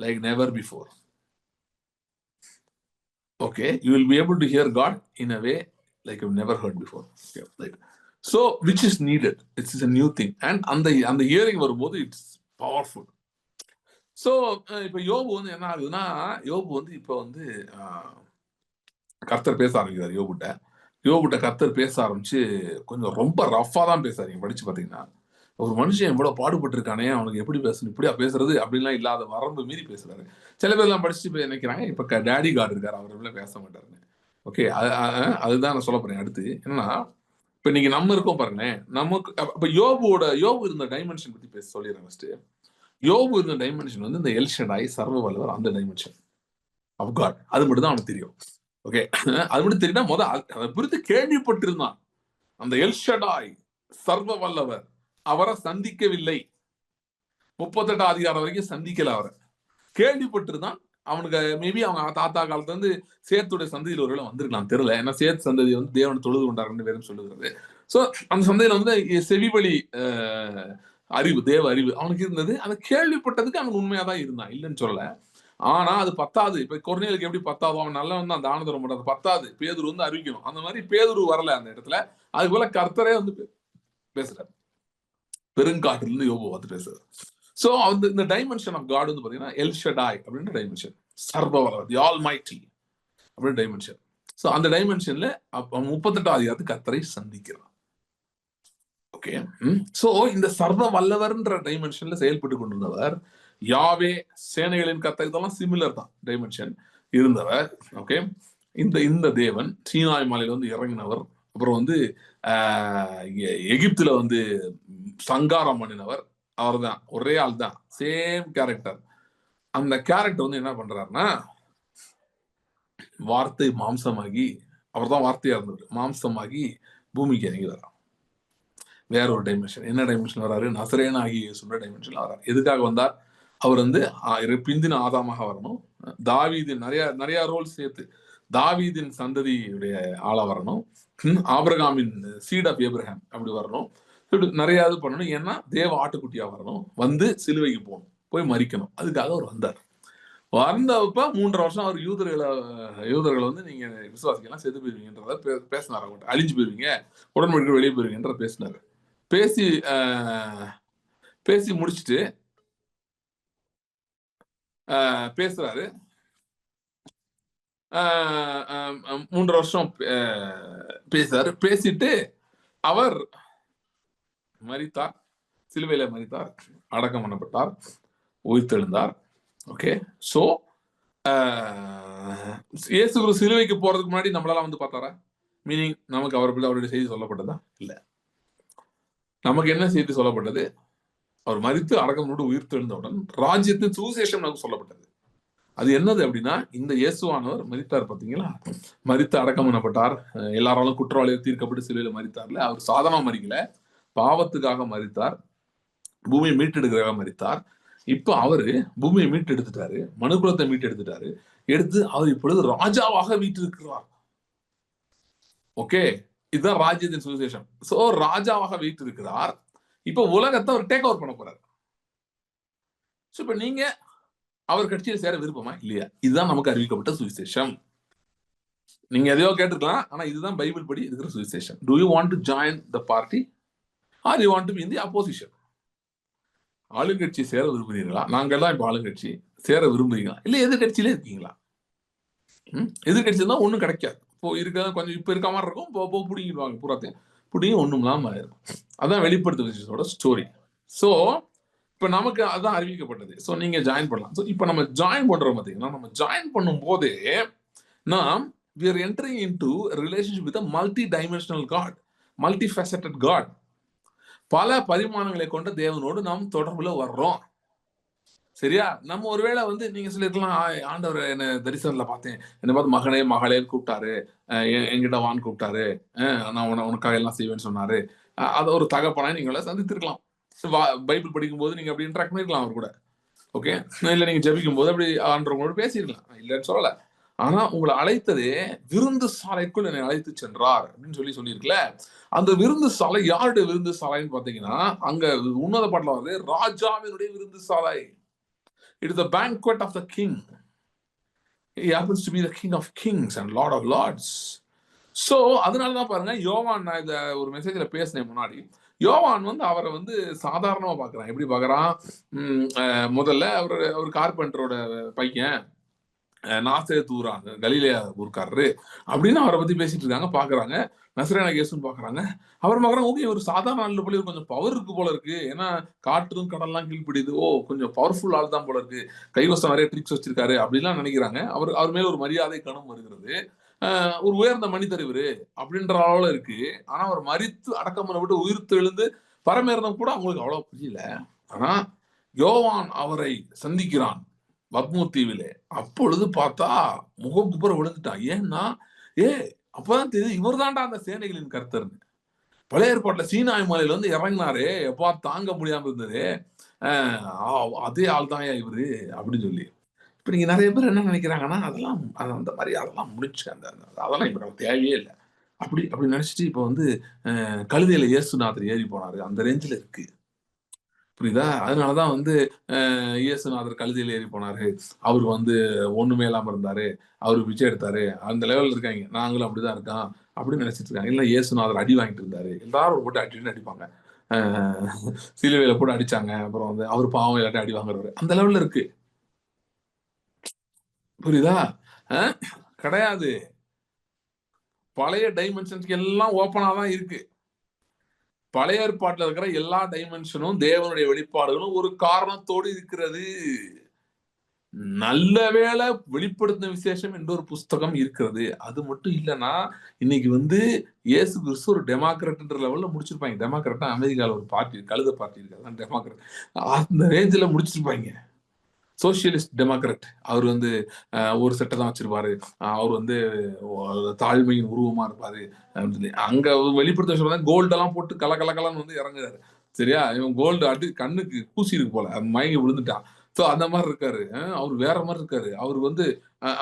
A: like never before. Okay, you will be able to hear God in a way like you've never heard before. Okay, right. So which is needed, it's a new thing, and அந்த hearing வரும்போது it's powerful. So இப்போ யோபு வந்து என்ன ஆகுதுன்னா, யோபு வந்து இப்போ வந்து கர்த்தர் பேச ஆரம்பிக்கிறார் யோபுட்ட கர்த்தர் பேச ஆரம்பிச்சு கொஞ்சம் ரொம்ப ரஃபா தான் பேசாரு. படிச்சு பார்த்தீங்கன்னா, ஒரு மனுஷன் எவ்வளவு பாடுபட்டு இருக்கானே, அவனுக்கு எப்படி பேசணும், இப்படியா பேசுறது அப்படின்லாம் இல்லாத வரம்பு மீறி பேசுறாரு. சில பேர் எல்லாம் படிச்சுட்டு நினைக்கிறாங்க இப்ப டேடி கார்டு இருக்காரு, அவர் பேச மாட்டாருன்னு. ஓகே, அதுதான் நான் சொல்ல போறேன். அடுத்து என்னன்னா, இப்ப நீங்க நம்ம இருக்கோம் பாருங்களேன், நமக்கு இப்ப யோபு இருந்த டைமென்ஷன் பத்தி பேச சொல்லிடுறேன். ஃபர்ஸ்ட் யோபு இருந்த டைமென்ஷன் வந்து இந்த எல் ஷடாய், சர்வ வல்லவர், அந்த டைமென்ஷன் ஆஃப் காட். அது மட்டும் தான் அவனுக்கு தெரியும். ஓகே, அது மட்டும் தெரியுமா, அதை குறித்து கேள்விப்பட்டிருந்தான். அந்த எல் ஷடாய், சர்வ வல்லவர், அவரை சந்திக்கவில்லை. 38 அதிகாரம் வரைக்கும் சந்திக்கல. அவரை கேள்விப்பட்டிருந்தான். அவனுக்கு மேபி அவங்க தாத்தா காலத்துல இருந்து சேத்துடைய சந்ததியில் ஒருவேளை வந்திருக்கலாம், தெரியல. ஏன்னா சேத்து சந்ததி வந்து தேவனை தொழுது கொண்டாருன்னு வேறும் சொல்லுகிறது. சோ அந்த சந்ததியில வந்து செவிவழி அறிவு, தேவ அறிவு அவனுக்கு இருந்தது. அதை கேள்விப்பட்டதுக்கு அவன் உண்மையா தான் இருந்தான், இல்லைன்னு சொல்லல. ஆனா அது பத்தாது. இப்ப கொர்நேலியுக்கு எப்படி பத்தாதோ, அவன் நல்லவன் தான், தான தர்மம் பண்றது பத்தாது. பேதுரு வந்து அறிவிக்கணும். அந்த மாதிரி பேதுரு வரல அந்த இடத்துல. அது போல கர்த்தரே வந்து பேசுறாரு. பெருங்காற்றிலிருந்து யோபு பார்த்து பேசுறாரு. சோ அந்த இந்த டைமென்ஷன் ஆஃப் காட் வந்து பாத்தீங்கன்னா எல் ஷடாய் அப்படின்ற டைமென்ஷன், சர்வவல்லவர், தி ஆல் மைட்டி அப்படின்ற டைமென்ஷன். சோ அந்த டைமென்ஷன்ல 38 அதிகாரத்து கர்த்தரை சந்திக்கிறார். ஓகே. சோ இந்த சர்வ வல்லவர்ன்ற டைமென்ஷன்ல செயல்பட்டு கொண்டிருந்தவர் யாவே சேனைகளின் கர்த்தர், இதெல்லாம் சிமிலர் தான் டைமென்ஷன் இருந்தவர். ஓகே. இந்த தேவன் சீனாய் மலையில வந்து இறங்கினவர், அப்புறம் வந்து எகிப்துல வந்து சங்காரம் பண்ணினவர் அவர் தான், ஒரே ஆள் தான், சேம் கேரக்டர். அந்த கேரக்டர் வந்து என்ன பண்றாருன்னா, வார்த்தை மாம்சமாகி, அவர் தான் வார்த்தையா இருந்தவர், மாம்சமாகி பூமிக்கு இறங்கி வர்றார். வேற ஒரு டைமென்ஷன். என்ன டைமென்ஷன் வராரு? நசரேன் ஆகிய சொல்ற டைமென்ஷன்ல வர்றார். எதுக்காக வந்தார்? அவர் வந்து பிந்தின ஆதாமாக வரணும். தாவீதின் நிறைய ரோல் சேர்த்து தாவீதின் சந்ததியுடைய ஆளா வரணும். ஆபிரகாமின் சீட் ஆஃப் ஏப்ரஹாம் அப்படி வரணும். நிறைய இது பண்ணணும். ஏன்னா தேவ ஆட்டுக்குட்டியா வரணும், வந்து சிலுவைக்கு போகணும், போய் மரிக்கணும். அதுக்காக அவர் வந்தார். வந்தப்ப 3.5 வருஷம் அவர் யூதர்களை வந்து நீங்க விசுவாசிக்கலாம், செத்து போயிருவீங்கன்றத பேசினார். அவங்க அழிஞ்சு போயிருவீங்க, உடன்படிக்கை வெளியே போயிருவீங்கன்றத பேசினாரு. பேசி முடிச்சுட்டு பேசுறாரு. 3.5 வருஷம் பேசுறாரு. பேசிட்டு அவர் மரித்தார், சிலுவையில மரித்தார், அடக்கம் பண்ணப்பட்டார், உயிர்த்தெழுந்தார். ஓகே. சோ இயேசு கிறிஸ்து சிலுவைக்கு போறதுக்கு முன்னாடி நம்மளால வந்து பார்த்தாரா? மீனிங் நமக்கு அவருடைய செய்தி சொல்லப்பட்டதா? இல்ல. நமக்கு என்ன செய்தி சொல்லப்பட்டது? அவர் மரித்து அடக்கம் பண்ணி உயிர்த்தெழுந்தவுடன் ராஜ்யத்தின் சுவிசேஷம் நமக்கு சொல்லப்பட்டது. அது என்னது அப்படின்னா, இந்த இயேசுவானவர் மரித்தார் பாத்தீங்களா, மரித்து அடக்கம் பண்ணப்பட்டார், எல்லாராலும் குற்றவாளிகள் தீர்க்கப்பட்டு சிலுவையில மரித்தார்ல. அவர் சாதாரண மரிக்கல, பாவத்துக்காக மரித்தார், பூமியை மீட்டெடுக்கிறதாக மரித்தார். இப்ப அவரு பூமியை மீட்டு எடுத்துட்டாரு, மனுக்குலத்தை மீட்டு எடுத்துட்டாரு. எடுத்து அவர் இப்பொழுது ராஜாவாக வீற்றிருக்கிறார். ஓகே. இதுதான் ராஜ்யத்தின் சுவிசேஷம். சோ ராஜாவாக வீற்றிருக்கிறார். இப்ப உலகத்தை அவர் டேக் ஓவர் பண்ண போறாரு. இப்ப நீங்க அவர் கட்சியில் சேர விருப்பமா இல்லையா? இதுதான் நமக்கு அறிவிக்கப்பட்ட சுவிசேஷம். நீங்க எதையோ கேட்டுக்கலாம், ஆனா இதுதான் பைபிள் படி இருக்கிற சுவிசேஷம். Do you want to join the party or you want to be in the opposition? ஆளுங்கட்சி சேர விரும்புகிறீங்களா? நாங்க எல்லாம் இப்ப ஆளுங்கட்சி சேர விரும்புறீங்களா? இல்ல எதிர்கட்சியிலே இருக்கீங்களா? எதிர்கட்சி தான் ஒண்ணும் கிடைக்காது. இப்போ இருக்க கொஞ்சம் இப்ப இருக்க மாதிரி இருக்கும், போ பிடிங்கிடுவாங்க, பூராத்தையும் பிடிங்கி ஒண்ணும் இல்லாம ஆயிரும். அதான் வெளிப்படுத்த விஷயத்தோட ஸ்டோரி. சோ இப்ப நமக்கு அதான் அறிவிக்கப்பட்டது. சோ நீங்க ஜாயின் பண்ணலாம். சோ இப்ப நம்ம ஜாயின் பண்றோம் பாத்தீங்கன்னா, நம்ம ஜாயின் பண்ணும் போதே நாம் we are entering into a relationship with a multi-dimensional God, multifaceted God. பல பரிமாணங்களை கொண்ட தேவனோடு நாம் தொடர்புல வர்றோம். சரியா? நம்ம ஒருவேளை வந்து நீங்க சொல்லிருக்கலாம், ஆண்டவர் என்ன தரிசனத்துல பார்த்தேன், என்ன பார்த்து மகனே மகளேன்னு கூப்பிட்டாரு, என்கிட்ட வான்னு கூப்பிட்டாரு, நான் உனக்காக எல்லாம் செய்வேன்னு சொன்னாரு. அதை ஒரு தகப்பனா நீங்கள சந்தித்திருக்கலாம். பைபிள் படிக்கும் போது நீங்க அப்படி இன்ட்ராக்ட் பண்ணிருக்கலாம் அவர் கூட. ஓகே. இல்ல நீங்க ஜெபிக்கும் போது அப்படி ஆண்டவங்களோட பேசிருக்கலாம், இல்லைன்னு சொல்லல. ஆனா உங்களை அழைத்ததே விருந்து சாலைக்குள் என்னை அழைத்து சென்றார் அப்படின்னு சொல்லியிருக்கல. அந்த விருந்து சாலை யாருடைய விருந்து சாலைன்னு பாத்தீங்கன்னா, அங்க உன்னத பாட்டுல வந்து ராஜாவினுடைய விருந்து சாலை. It is the banquet of the king. He happens to be the king of kings and lord of lords. So அதனாலதான் பாருங்க, யோவான், நான் இத ஒரு மெசேஜ்ல பேசினேன் முன்னாடி, யோவான் வந்து அவரை வந்து சாதாரணமா பாக்குறான். எப்படி பாக்குறான்? முதல்ல அவர் கார்பெண்டரோட பையன், நாசரேத்து ஊராங்க, கலிலேயா ஊர்க்காரரு அப்படின்னு அவரை பத்தி பேசிட்டு இருக்காங்க, பாக்குறாங்க. நசரேயனாகிய இயேசுன்னு பாக்குறாங்க. அவர் பாக்குறாங்க, ஓகே ஒரு சாதாரண ஆள் போல கொஞ்சம் பவர் இருக்கு போல இருக்கு, ஏன்னா காற்றும் கடல்லாம் கீழ்பிடிது, ஓ கொஞ்சம் பவர்ஃபுல் ஆள் தான் போல இருக்கு, கைவசம் நிறைய ட்ரிக்ஸ் வச்சிருக்காரு அப்படின்லாம் நினைக்கிறாங்க. அவர் மேல ஒரு மரியாதை கணம் வருகிறது. ஒரு உயர்ந்த மனிதர் இவரு அப்படின்ற அளவுல இருக்கு. ஆனா அவர் மரித்து அடக்கம் பண்ணப்பட்டு உயிர்த்து எழுந்து பரமேறணும் கூட அவங்களுக்கு அவ்வளவு புரியல. ஆனா யோவான் அவரை சந்திக்கிறான் பத்மு தீவிலே. அப்பொழுது பார்த்தா முககுப்புற விழுந்துட்டான். ஏன்னா அப்பதான் தெரியுது, இவர் தான்டா அந்த சேனைகளின் கர்த்தர்னு. பழைய ஏற்பாட்டுல சீனாய் மலையில வந்து இறங்கினாரு, எப்பா தாங்க முடியாம இருந்தது, அதே ஆள் தான் இவரு அப்படின்னு சொல்லி. இப்ப நீங்க நிறைய பேர் என்ன நினைக்கிறாங்கன்னா, அதெல்லாம் அந்த மாதிரி அதெல்லாம் முடிச்சு அதெல்லாம் இப்ப நமக்கு தேவையே இல்லை அப்படி நினைச்சிட்டு இப்ப வந்து கழுதையில இயேசுநாதர் ஏறி போனாரு, அந்த ரேஞ்சில இருக்கு. புரியுதா? அதனாலதான் வந்து இயேசுநாதர் கழுதையில ஏறி போனாரு. அவரு வந்து ஒண்ணுமே இல்லாம இருந்தாரு. அவரு பிச்சை எடுத்தாரு. அந்த லெவல்ல இருக்காங்க. நாங்களும் அப்படிதான் இருக்கோம் அப்படின்னு நினைச்சிட்டு இருக்காங்க. இல்ல இயேசுநாதர் அடி வாங்கிட்டு இருந்தாரு. எல்லாரும் போட்டு அடின்னு அடிப்பாங்க. சிலுவையில கூட அடிச்சாங்க. அப்புறம் வந்து அவரு பாவம் இல்லாட்டி அடி வாங்குறவரு. அந்த லெவல்ல இருக்கு. புரியுதா? கிடையாது. பழைய டைமென்ஷன்ஸ்க்கு எல்லாம் ஓப்பனா தான் இருக்கு. பழைய ஏற்பாட்டுல இருக்கிற எல்லா டைமென்ஷனும் தேவனுடைய வெளிப்பாடுகளும் ஒரு காரணத்தோடு இருக்கிறது. நல்ல வேளை வெளிப்படுத்தின விசேஷம் என்ற ஒரு புஸ்தகம் இருக்கிறது. அது மட்டும் இல்லைன்னா இன்னைக்கு வந்து இயேசு கிறிஸ்து ஒரு டெமோக்ராட்ன்ற லெவல்ல முடிச்சிருப்பாங்க. டெமோக்ராட்னா அமெரிக்கால ஒரு பார்ட்டி, கழுத பார்ட்டி இருக்கு, அதான் டெமோக்ராட். அந்த ரேஞ்சில முடிச்சிருப்பாங்க. Socialist democrat. அவர் வந்து ஒரு சட்டை தான் வச்சிருப்பாரு. அவர் வந்து தாழ்மையின் உருவமா இருப்பாரு. அங்க வெளிப்படுத்த சொல்றேன், கோல்டெல்லாம் போட்டு கல கல கலன்னு வந்து இறங்குறாரு. சரியா? இவன் கோல்டு அடி கண்ணுக்கு பூசி இருக்கு போல, மயங்கி விழுந்துட்டான். சோ அந்த மாதிரி இருக்காரு. அவர் வேற மாதிரி இருக்காரு. அவர் வந்து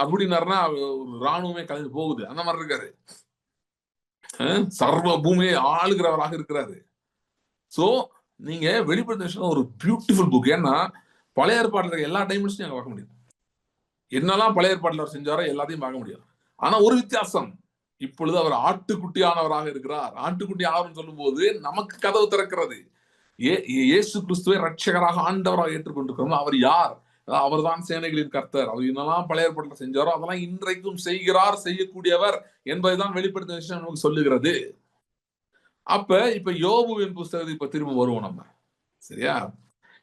A: அப்படின்னாருன்னா ஒரு ராணுவமே கலந்து போகுது. அந்த மாதிரி இருக்காரு. சர்வ பூமியை ஆளுகிறவராக இருக்கிறாரு. சோ நீங்க வெளிப்படுத்த ஒரு பியூட்டிஃபுல் புக். ஏன்னா பழைய ஏற்பாடுல இருக்க எல்லா டைமென்ஷனையும் அங்க பார்க்க முடியும். என்னெல்லாம் பழைய ஏற்பாட்டில் அவர் செஞ்சாரோ எல்லாத்தையும் பார்க்க முடியும். ஆனா ஒரு வித்தியாசம், இப்பொழுது அவர் ஆட்டுக்குட்டியானவராக இருக்கிறார். ஆட்டுக்குட்டி ஆவர்னு சொல்லும் போது நமக்கு கதவு திறக்கிறது. இயேசு கிறிஸ்துவை ரட்சகராக ஆண்டவராக ஏற்றுக்கொண்டிருக்கிறோம். அவர் யார்? அவர் தான் சேனைகளின் கர்த்தர். அவர் என்னெல்லாம் பழைய ஏற்பாட்டில் செஞ்சாரோ அதெல்லாம் இன்றைக்கும் செய்கிறார், செய்யக்கூடியவர் என்பதுதான் வெளிப்படுத்தின விஷயம் நமக்கு சொல்லுகிறது. அப்ப இப்ப யோபுவின் புஸ்தகத்தை இப்ப திரும்ப வருவோம் நம்ம. சரியா?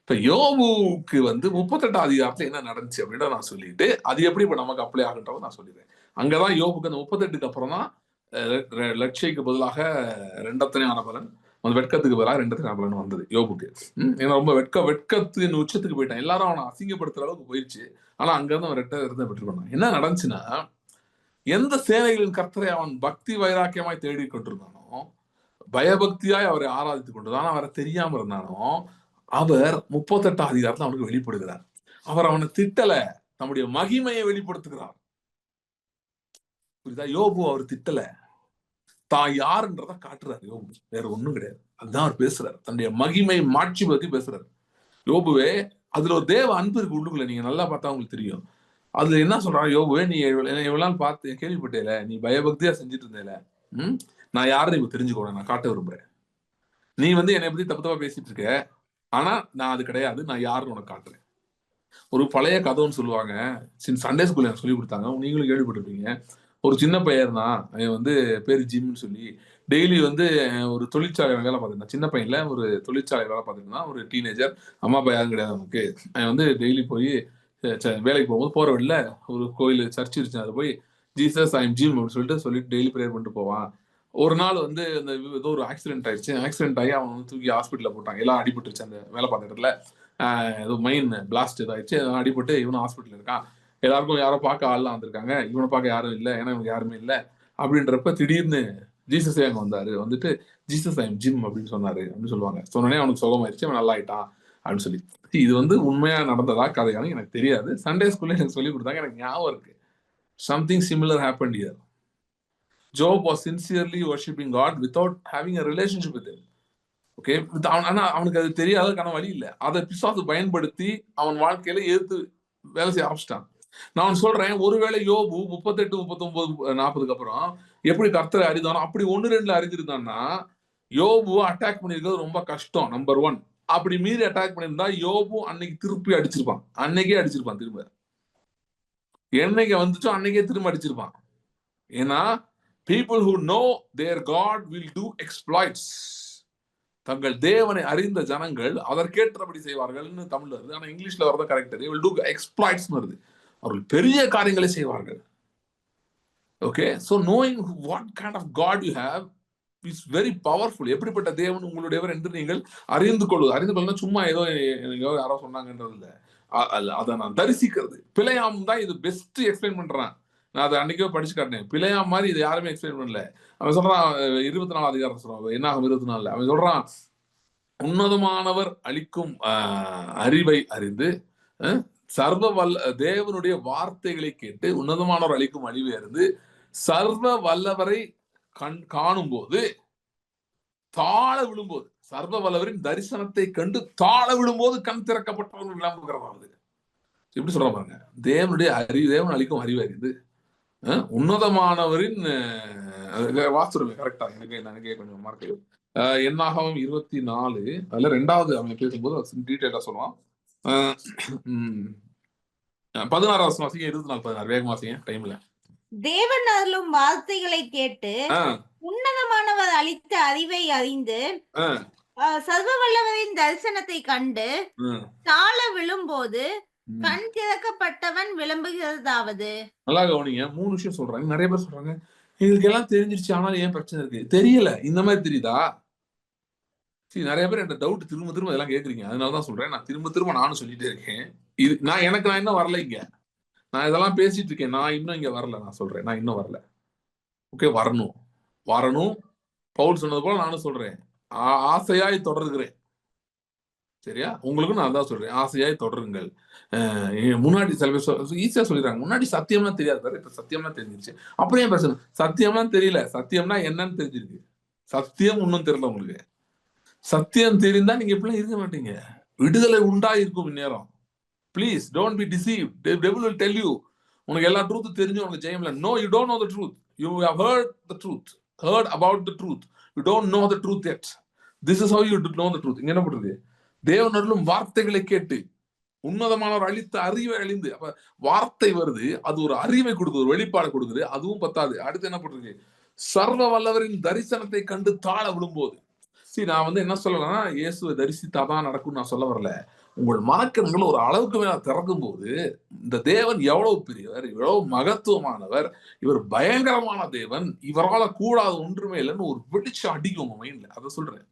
A: இப்ப யோபுக்கு வந்து 38 அதிகாரத்துல என்ன நடந்துச்சு அப்படின்னு நான் சொல்லிட்டு அது எப்படி இப்ப நமக்கு அப்ளை ஆகுன்றதை நான் சொல்லிடுறேன். அங்கதான் யோபுக்கு அந்த 38க்கு அப்புறம் தான் லட்சைக்கு பதிலாக ரெண்டத்தனையான பலன், வெட்கத்துக்கு பதிலாக ரெண்டத்தனையான பலன் வந்தது யோபுக்கு. ஏன்னா ரொம்ப வெட்கத்தின் உச்சத்துக்கு போயிட்டான். எல்லாரும் அவனை அசிங்கப்படுத்துற அளவுக்கு போயிடுச்சு. ஆனா அங்க இருந்து அவன் ரெட்ட பெற்றுக்கொண்டான். என்ன நடந்துச்சுன்னா, எந்த சேனைகளின் கர்த்தரை அவன் பக்தி வைராக்கியமாய் தேடி கொண்டிருந்தானோ, பயபக்தியாய் அவரை ஆராதித்துக் கொண்டுதான் அவரை தெரியாம இருந்தானோ, அவர் 38 அதிகாரத்துல அவனுக்கு வெளிப்படுகிறார். அவர் அவனை திட்டல, நம்முடைய மகிமையை வெளிப்படுத்துகிறார். புரியுதா? யோபு அவர் திட்டல, தான் யாருன்றத காட்டுறாரு யோபு. வேற ஒண்ணும் கிடையாது. அதுதான் அவர் பேசுறாரு. தன்னுடைய மகிமை மாட்சி பத்தி பேசுறாரு. யோபுவே, அதுல ஒரு தேவ அன்பு இருக்கு உள்ளுக்குள்ள. நீங்க நல்லா பார்த்தா உங்களுக்கு தெரியும். அதுல என்ன சொல்றாரு யோபுவே, நீ இவ்வளவு நாள் பார்த்து கேள்விப்பட்டேல, நீ பயபக்தியா செஞ்சுட்டு இருந்தேல, நான் யாருன்னு இப்ப தெரிஞ்சுக்கோ, நான் காட்ட விரும்புறேன். நீ வந்து என்னை பத்தி தப்பு தப்பா பேசிட்டு இருக்க, ஆனா நான் அது கிடையாது, நான் யாருன்னு உனக்கு காட்டுறேன். ஒரு பழைய கதைன்னு சொல்லுவாங்க, சண்டே ஸ்கூல்ல எனக்கு சொல்லி கொடுத்தாங்க, நீங்களும் கேள்விப்பட்டிருப்பீங்க. ஒரு சின்ன பையன் தான், அவன் வந்து பேரு ஜிம்னு சொல்லி டெய்லி வந்து ஒரு தொழிற்சாலை வேலை பார்த்துருந்தான். சின்ன பையன்ல ஒரு தொழிற்சாலை வேலை பார்த்துருந்தான். ஒரு டீனேஜர், அம்மா அப்பா யாரும் கிடையாது அவனுக்கு. அவன் வந்து டெய்லி போய் வேலைக்கு போகும்போது போற வழியில ஒரு கோயில் சர்ச் இருந்துச்சு, அதை போய் ஜீசஸ் ஐ எம் ஜிம் அப்படின்னு சொல்லிட்டு டெய்லி ப்ரேயர் பண்ணிட்டு போவான். ஒரு நாள் வந்து அந்த ஏதோ ஒரு ஆக்சிடென்ட் ஆயிடுச்சு. ஆக்சிடென்ட் ஆகி அவன் வந்து தூக்கி ஹாஸ்பிட்டல்ல போட்டாங்க. எல்லாம் அடிபட்டுருச்சு அந்த வேலை பார்த்த இடத்துல. ஏதோ மைன் பிளாஸ்ட் இதாயிடுச்சு, அடிபட்டு இவனும் ஹாஸ்பிட்டல் இருக்கான். எல்லாருக்கும் யாரோ பார்க்க ஆள்லாம் வந்திருக்காங்க, இவனை பார்க்க யாரும் இல்லை, ஏன்னா இவனுக்கு யாருமே இல்லை. அப்படின்றப்ப திடீர்னு ஜீசஸே அங்க வந்தாரு. வந்துட்டு ஜீசஸ் ஐ எம் ஜிம் அப்படின்னு சொன்னாரு அப்படின்னு சொல்லுவாங்க. சொன்னோடனே அவனுக்கு சுகமாயிருச்சு, அவன் நல்லா ஆயிட்டான் அப்படின்னு சொல்லி. இது வந்து உண்மையா நடந்ததா கதையானு எனக்கு தெரியாது. சண்டே ஸ்கூல்ல எனக்கு சொல்லி கொடுத்தாங்க, எனக்கு ஞாபகம் இருக்கு. Something similar happened here. Job was sincerely worshiping God without having a relationship with him. Okay, ஆனா அவனுக்கு அது தெரியாததுக்கான வழி இல்லை. அதை பிசாசு பயன்படுத்தி அவன் வாழ்க்கையில எதிர்த்து வேலை செய்ய ஆரம்பிச்சிட்டான். நான் சொல்றேன், ஒருவேளை யோபு 38, 39, 40க்கு அப்புறம் எப்படி கர்த்தரை அறிந்தானோ அப்படி 1-2 அறிஞ்சிருந்தான்னா யோபு அட்டாக் பண்ணிருக்கிறது ரொம்ப கஷ்டம். நம்பர் 1. அப்படி மீறி அட்டாக் பண்ணியிருந்தா யோபு அன்னைக்கு திருப்பி அடிச்சிருப்பான். அன்னைக்கே அடிச்சிருப்பான். திரும்ப என்னைக்கு வந்துச்சோ அன்னைக்கே திரும்ப அடிச்சிருப்பான். ஏன்னா people who know their God will do exploits. தங்கள் தேவனை அறிந்த ஜனங்கள் அதற்கேற்றபடி செய்வார்கள்னு தமிழ்ல வருது. ஆனா இங்கிலீஷ்ல வரது correct. they will do exploits வருது. அவர்கள் பெரிய காரியங்களை செய்வார்கள். Okay, so knowing what kind of God you have is very powerful. எப்படிப்பட்ட தேவன் உங்களுடையவர் என்று நீங்கள் அறிந்து கொள்ளுவது சும்மா ஏதோ யாரோ சொன்னாங்கன்றது இல்லை. அதை நான் தரிசிக்கிறது. பிழையாம் தான் இது பெஸ்ட் எக்ஸ்பிளைன் பண்றான். நான் அதை அன்னைக்கே படிச்சு காட்டினேன். பிழையாம் மாதிரி இது யாருமே எக்ஸ்பிளைன் பண்ணல. அவன் சொல்றான் 24 அதிகாரம் சொல்றான். என்ன ஆகும் 24? அவன் சொல்றான், உன்னதமானவர் அளிக்கும் அறிவை அறிந்து சர்வ தேவனுடைய வார்த்தைகளை கேட்டு உன்னதமானவர் அளிக்கும் அறிவை அறிந்து சர்வ வல்லவரை காணும் போது தாழ விழும்போது, சர்வ வல்லவரின் தரிசனத்தை கண்டு தாழ விடும்போது கண் திறக்கப்பட்டவர்கள் விளம்புகிறதாவது. எப்படி சொல்ற பாருங்க, தேவனுடைய அறிவு, தேவன் அளிக்கும் அறிவு அறிந்து உன்னதமானவரின் வாசுரமே கரெக்டா எனக்கு கொஞ்சம் மார்க். என்னாகவும் 24 அதுல 2வது அவன் பேசும்போது டீட்டெயிலா சொல்லுவான். 16 வாசிங்க, 24-16 வேகமா வாசிங்க டைம்ல.
B: தேவன் அருளும் வார்த்தைகளை கேட்டு உன்னதமானவர் அளித்த அறிவை அறிந்து சர்வ வல்லவரின் தரிசனத்தை கண்டு தாழ விழும்போது கண் திறக்கப்பட்டவன் விளம்புகிறதாவது.
A: நல்லா கவனிங்க, 3 விஷயம் சொல்றாங்க. நிறைய பேர் சொல்றாங்க எங்களுக்கு எல்லாம் தெரிஞ்சிருச்சு, ஆனாலும் ஏன் பிரச்சனை இருக்கு? தெரியல, இந்த மாதிரி தெரியுதா? சரி, நிறைய பேர் என் டவுட் திரும்ப திரும்ப இதெல்லாம் கேக்குறீங்க. அதனாலதான் சொல்றேன், நான் திரும்ப திரும்ப நானும் சொல்லிட்டே இருக்கேன். இது நான் இன்னும் வரல இங்க. நான் இதெல்லாம் பேசிட்டு இருக்கேன், நான் இன்னும் இங்க வரல. நான் சொல்றேன், நான் இன்னும் வரல. ஓகே, வரணும். பவுல் சொன்னது போல நானும் சொல்றேன், ஆசையாய் தொடர்கிறேன். சரியா? உங்களுக்கும் நான் தான் சொல்றேன், ஆசையாய் தொடருங்கள். முன்னாடி சில பேர் ஈஸியா சொல்லிடுறாங்க, முன்னாடி சத்தியம்னா தெரியாது பாரு, இப்ப சத்தியம்னா தெரிஞ்சிருச்சு. அப்படியே பேச சத்தியம்னா தெரியல, சத்தியம்னா என்னன்னு தெரிஞ்சிருக்கு. சத்தியம் இன்னும் தெரியல உங்களுக்கு. சத்தியம் தெரிந்தா நீங்க எப்படிலாம் இருக்க மாட்டீங்க. விடுதலை உண்டா இருக்கும் இந்நேரம். Please don't be deceived. Devil will tell you உனக்கு எல்லா ட்ரூத் தெரிஞ்சு உனக்கு ஜெயம் இல்லை. No, you don't know the truth. You have heard about the truth. You don't know the truth yet. This is how you know the truth. இங்க என்ன பண்றது? தேவனருளும் வார்த்தைகளை கேட்டு உன்னதமானவர் அளித்த அறிவை அழிந்து. அப்ப வார்த்தை வருது, அது ஒரு அறிவை கொடுக்குது, ஒரு வெளிப்பாடு கொடுக்குது. அதுவும் பத்தாது, அடுத்து என்ன பண்றது? சர்வ வல்லவரின் தரிசனத்தை கண்டு தாழ விடும்போது. சரி, நான் என்ன சொல்லலைன்னா இயேசுவை தரிசித்தாதான் நடக்கும்னு நான் சொல்ல வரல. உங்கள் மனக்கண்கள் ஒரு அளவுக்கு மேல திறக்கும் போது இந்த தேவன் எவ்வளவு பெரியவர், எவ்வளவு மகத்துவமானவர், இவர் பயங்கரமான தேவன், இவரால கூடாத ஒன்றுமே இல்லைன்னு ஒரு வெளிச்சம் அடிக்கும் உங்க மைண்ட்ல. அதை சொல்றேன்.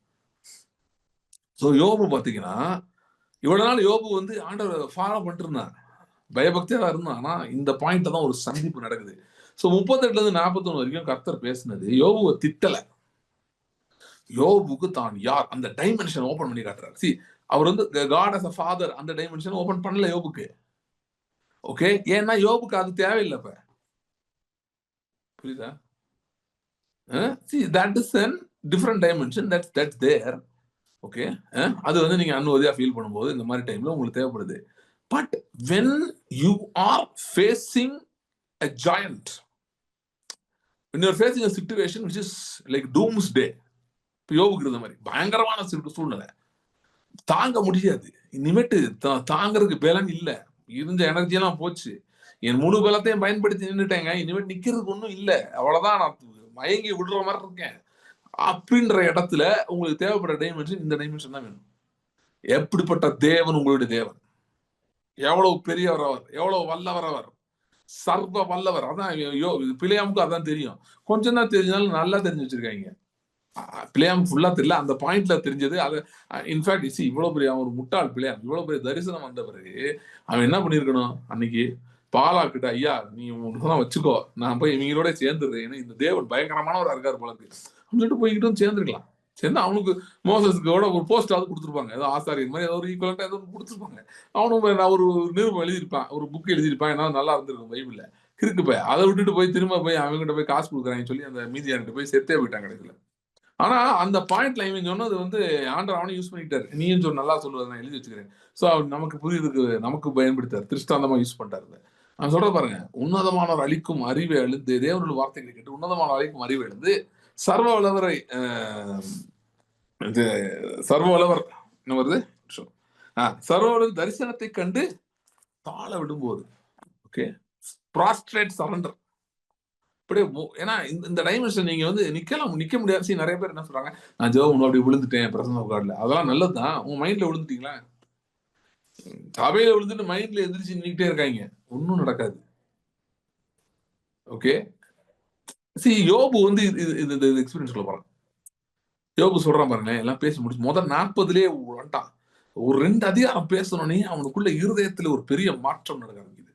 A: சோ யோபு பாத்தீங்கன்னா இவ்வளவு நாள் யோபு ஆண்டவர் ஃபாலோ பண்ணிட்டு இருந்தான், பயபக்தியா தான் இருந்தான். ஆனா இந்த பாயிண்ட்ல தான் ஒரு சந்திப்பு நடக்குது. சோ 38-41 வரைக்கும் கர்த்தர் பேசினது யோபுவை திட்டல. யோபுக்கு தான் யார் அந்த டைமென்ஷன் ஓபன் பண்ணி காட்டுறாரு. சி, அவர் காட் as a father அந்த டைமென்ஷன் ஓபன் பண்ணல யோபுக்கு. ஓகே, ஏன்னா யோபுக்கு அது தேவையில்லை. இப்ப புரியுதா? see, that is a different dimension that's there. Okay, அது நீங்க அன்வதியா ஃபீல் பண்ணும்போது இந்த மாதிரி டைம்ல உங்களுக்கு தேவைப்படுது. But when you are facing a giant, when you are facing a situation which is like doomsday, இப்போ யோபுக்கு இருந்த மாதிரி பயங்கரமான சூழ்நிலை, தாங்க முடியாது. இனிமேட்டு தாங்கிறதுக்கு பலன் இல்ல, இருந்த எனர்ஜி எல்லாம் போச்சு, என் முழு பலத்தையும் பயன்படுத்தி நின்றுட்டேங்க, இனிமேல் நிக்கிறதுக்கு ஒன்றும் இல்லை, அவ்வளவுதான், நான் மயங்கி விடுற மாதிரி இருக்கேன் அப்படின்ற இடத்துல உங்களுக்கு தேவைப்படுற டைமென்ஷன் இந்த டைமென்ஷன் தான் வேணும். எப்படிப்பட்ட தேவன் உங்களுடைய தேவன், எவ்வளவு பெரியவர் அவர், எவ்வளவு வல்லவர் அவர், சர்வ வல்லவர். அதான் பிள்ளையாமுக்கு அதான் தெரியும். கொஞ்சம் தான் தெரிஞ்சாலும் நல்லா தெரிஞ்சு வச்சிருக்காங்க. பிள்ளையாம் ஃபுல்லா தெரியல, அந்த பாயிண்ட்ல தெரிஞ்சது. அது இன்ஃபேக்ட் இவ்வளவு பெரிய ஒரு முட்டாள் பிள்ளையாம், இவ்வளவு பெரிய தரிசனம் வந்த பிறகு அவன் என்ன பண்ணிருக்கணும், அன்னைக்கு பாலாக்கிட்ட, ஐயா நீ உனக்குதான் வச்சுக்கோ, நான் போய் இவங்களோட சேர்ந்துடுறேன், ஏன்னா இந்த தேவன் பயங்கரமானவரா இருக்காரு போல இருக்கு சொல்லிட்டு போய்கிட்டும் சேர்ந்துருக்கலாம். சேர்ந்து அவனுக்கு மோசஸ்க்கோட ஒரு போஸ்டாவது கொடுத்துருப்பாங்க, ஏதோ ஆசாரியர் மாதிரி ஏதோ ஒரு ஈக்குவலண்டா ஏதோ கொடுத்துருப்பாங்க. அவனும் நான் ஒரு நிருபம் எழுதியிருப்பான், ஒரு புக் எழுதியிருப்பான், என்ன நல்லா இருந்திருக்கும் பைபிள்ல கிறுக்கு போய். அதை விட்டுட்டு போய் திரும்ப போய் அவங்ககிட்ட போய் காசு கொடுக்குறாங்கன்னு சொல்லி அந்த மீதியார்கிட்ட போய் செத்தே போயிட்டாங்க கடைசியில. ஆனா அந்த பாயிண்ட்ல இவன் சொன்னது ஆண்டவர் அவனையும் யூஸ் பண்ணிட்டாரு. நீயும் நல்லா சொல்லுவது, நான் எழுதி வச்சுக்கிறேன். சோ நமக்கு புரியுதுக்கு நமக்கு பயன்படுத்தாரு, திருஷ்டாந்தமா யூஸ் பண்ணிட்டாரு. அவன் சொல்ற பாருங்க, உன்னதமானவர் அளிக்கும் அறிவை எழுந்து, தேவனுடைய வார்த்தைகளை கேட்டு உன்னதமானவர் அளிக்கும் அறிவை எழுந்து சர்வ வல்லவரை சர்வ வல்லவர் என்ன வருது, சர்வவல்லவர் தரிசனத்தை கண்டு தாழ விடும்போது, ஓகே, ப்ராஸ்ட்ரேட் சரண்டர். அப்படியே ஏன்னா இந்த டைமென்ஷன் நீங்க நிக்க முடியாது. நிறைய பேர் என்ன சொல்றாங்க, நான் ஜெபம் அப்படி விழுந்துட்டேன் பிரசன்ன கார்டுல. அதெல்லாம் நல்லதுதான், உங்க மைண்ட்ல விழுந்துட்டீங்களா? சபையில விழுந்துட்டு மைண்ட்ல எந்திரிச்சு நின்னுட்டே இருக்காங்க, ஒன்னும் நடக்காது. ஓகே, யோபு இந்த எக்ஸ்பீரியன்ஸ் சொல்ல போறான். யோபு சொல்றான் பாருங்க, எல்லாம் பேசி முடிச்சு முதல் 40லயே வந்துட்டான். ஒரு 2 அதிகாரம் பேசணும்னே அவனுக்குள்ள இருதயத்துல ஒரு பெரிய மாற்றம் நடக்க ஆரம்பிக்குது.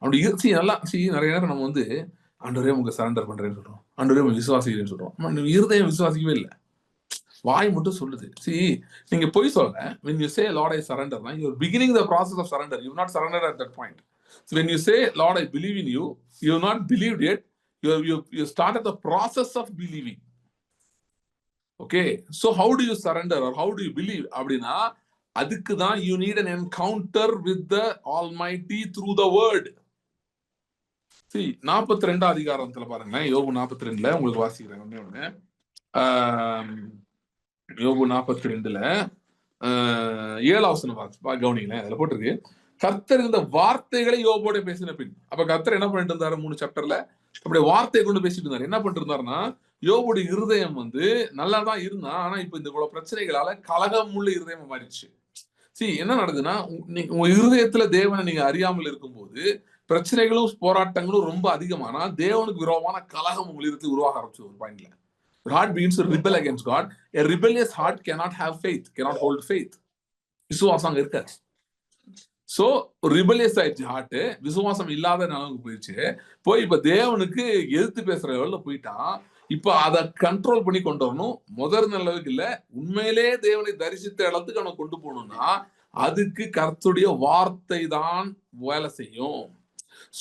A: அவனுடைய நல்லா நிறைய நேரம் நம்ம ஆண்டவரே உங்களுக்கு சரண்டர் பண்றேன்னு சொல்றோம், ஆண்டவரே உங்களுக்கு விசுவாசிக்கிறேன்னு சொல்றோம். இருதயம் விசுவாசிக்கவே இல்லை, வாய் மட்டும் சொல்லுது. நீங்க போய் சொல்ல, when you say Lord I surrender, you are beginning the process of surrender. You have not surrendered at that point. So when you say Lord I believe in you, you have not believed yet. You started the process of believing. Okay, so how do you surrender or how do you believe அப்படின்னா, அதுக்கு தான் you need an encounter with the Almighty through the word. See 42 அதிகாரத்துல பாருங்களேன், யோபு 42ல உங்களுக்கு வாசிக்கிறேன் ஒண்ணே ஒண்ணு. யோபு 42ல 7வது வசனம் கவனிங்களேன். அதுல போட்டிருக்கு, கர்த்தர் இந்த வார்த்தைகளை யோபோட பேசின பின். அப்ப கர்த்தர் என்ன பண்ணிட்டு இருந்தாரு 3 சாப்டர்ல? அப்படியே வார்த்தையை கொண்டு பேசிட்டு இருந்தாரு. என்ன பண்ணிட்டு இருந்தாருன்னா, யோபுடைய இருதயம் வந்து நல்லாதான் இருந்தா, ஆனா இப்ப இந்த இவ்வளவு பிரச்சனைகளால கலகம் உள்ள இருதயம் மாறிடுச்சு. என்ன நடக்குதுன்னா, உங்க இருதயத்துல தேவனை நீங்க அறியாமல் இருக்கும்போது பிரச்சனைகளும் போராட்டங்களும் ரொம்ப அதிகமானா தேவனுக்கு விரோதமான கலகம் உங்களுக்கு உருவாக ஆரம்பிச்சு ஒரு பாயிண்ட்ல. Heart begins to rebel against God. A rebellious heart cannot have faith, cannot hold faith. விசுவாசம் இருக்காது. சோ ரிபலியஸ் ஆயிடுச்சு ஹார்ட், விசுவாசம் இல்லாத நிலைமைக்கு போயிடுச்சு. போய் இப்ப தேவனுக்கு எதிர்த்து பேசுற லெவல்ல போயிட்டான். இப்ப அதை கண்ட்ரோல் பண்ணி கொண்டு வரணும். முதல் நிலவுக்கு இல்ல, உண்மையிலே தேவனை தரிசித்த இடத்துக்கு அவனை கொண்டு போகணும்னா அதுக்கு கர்த்தருடைய வார்த்தை தான் வேலை செய்யும்.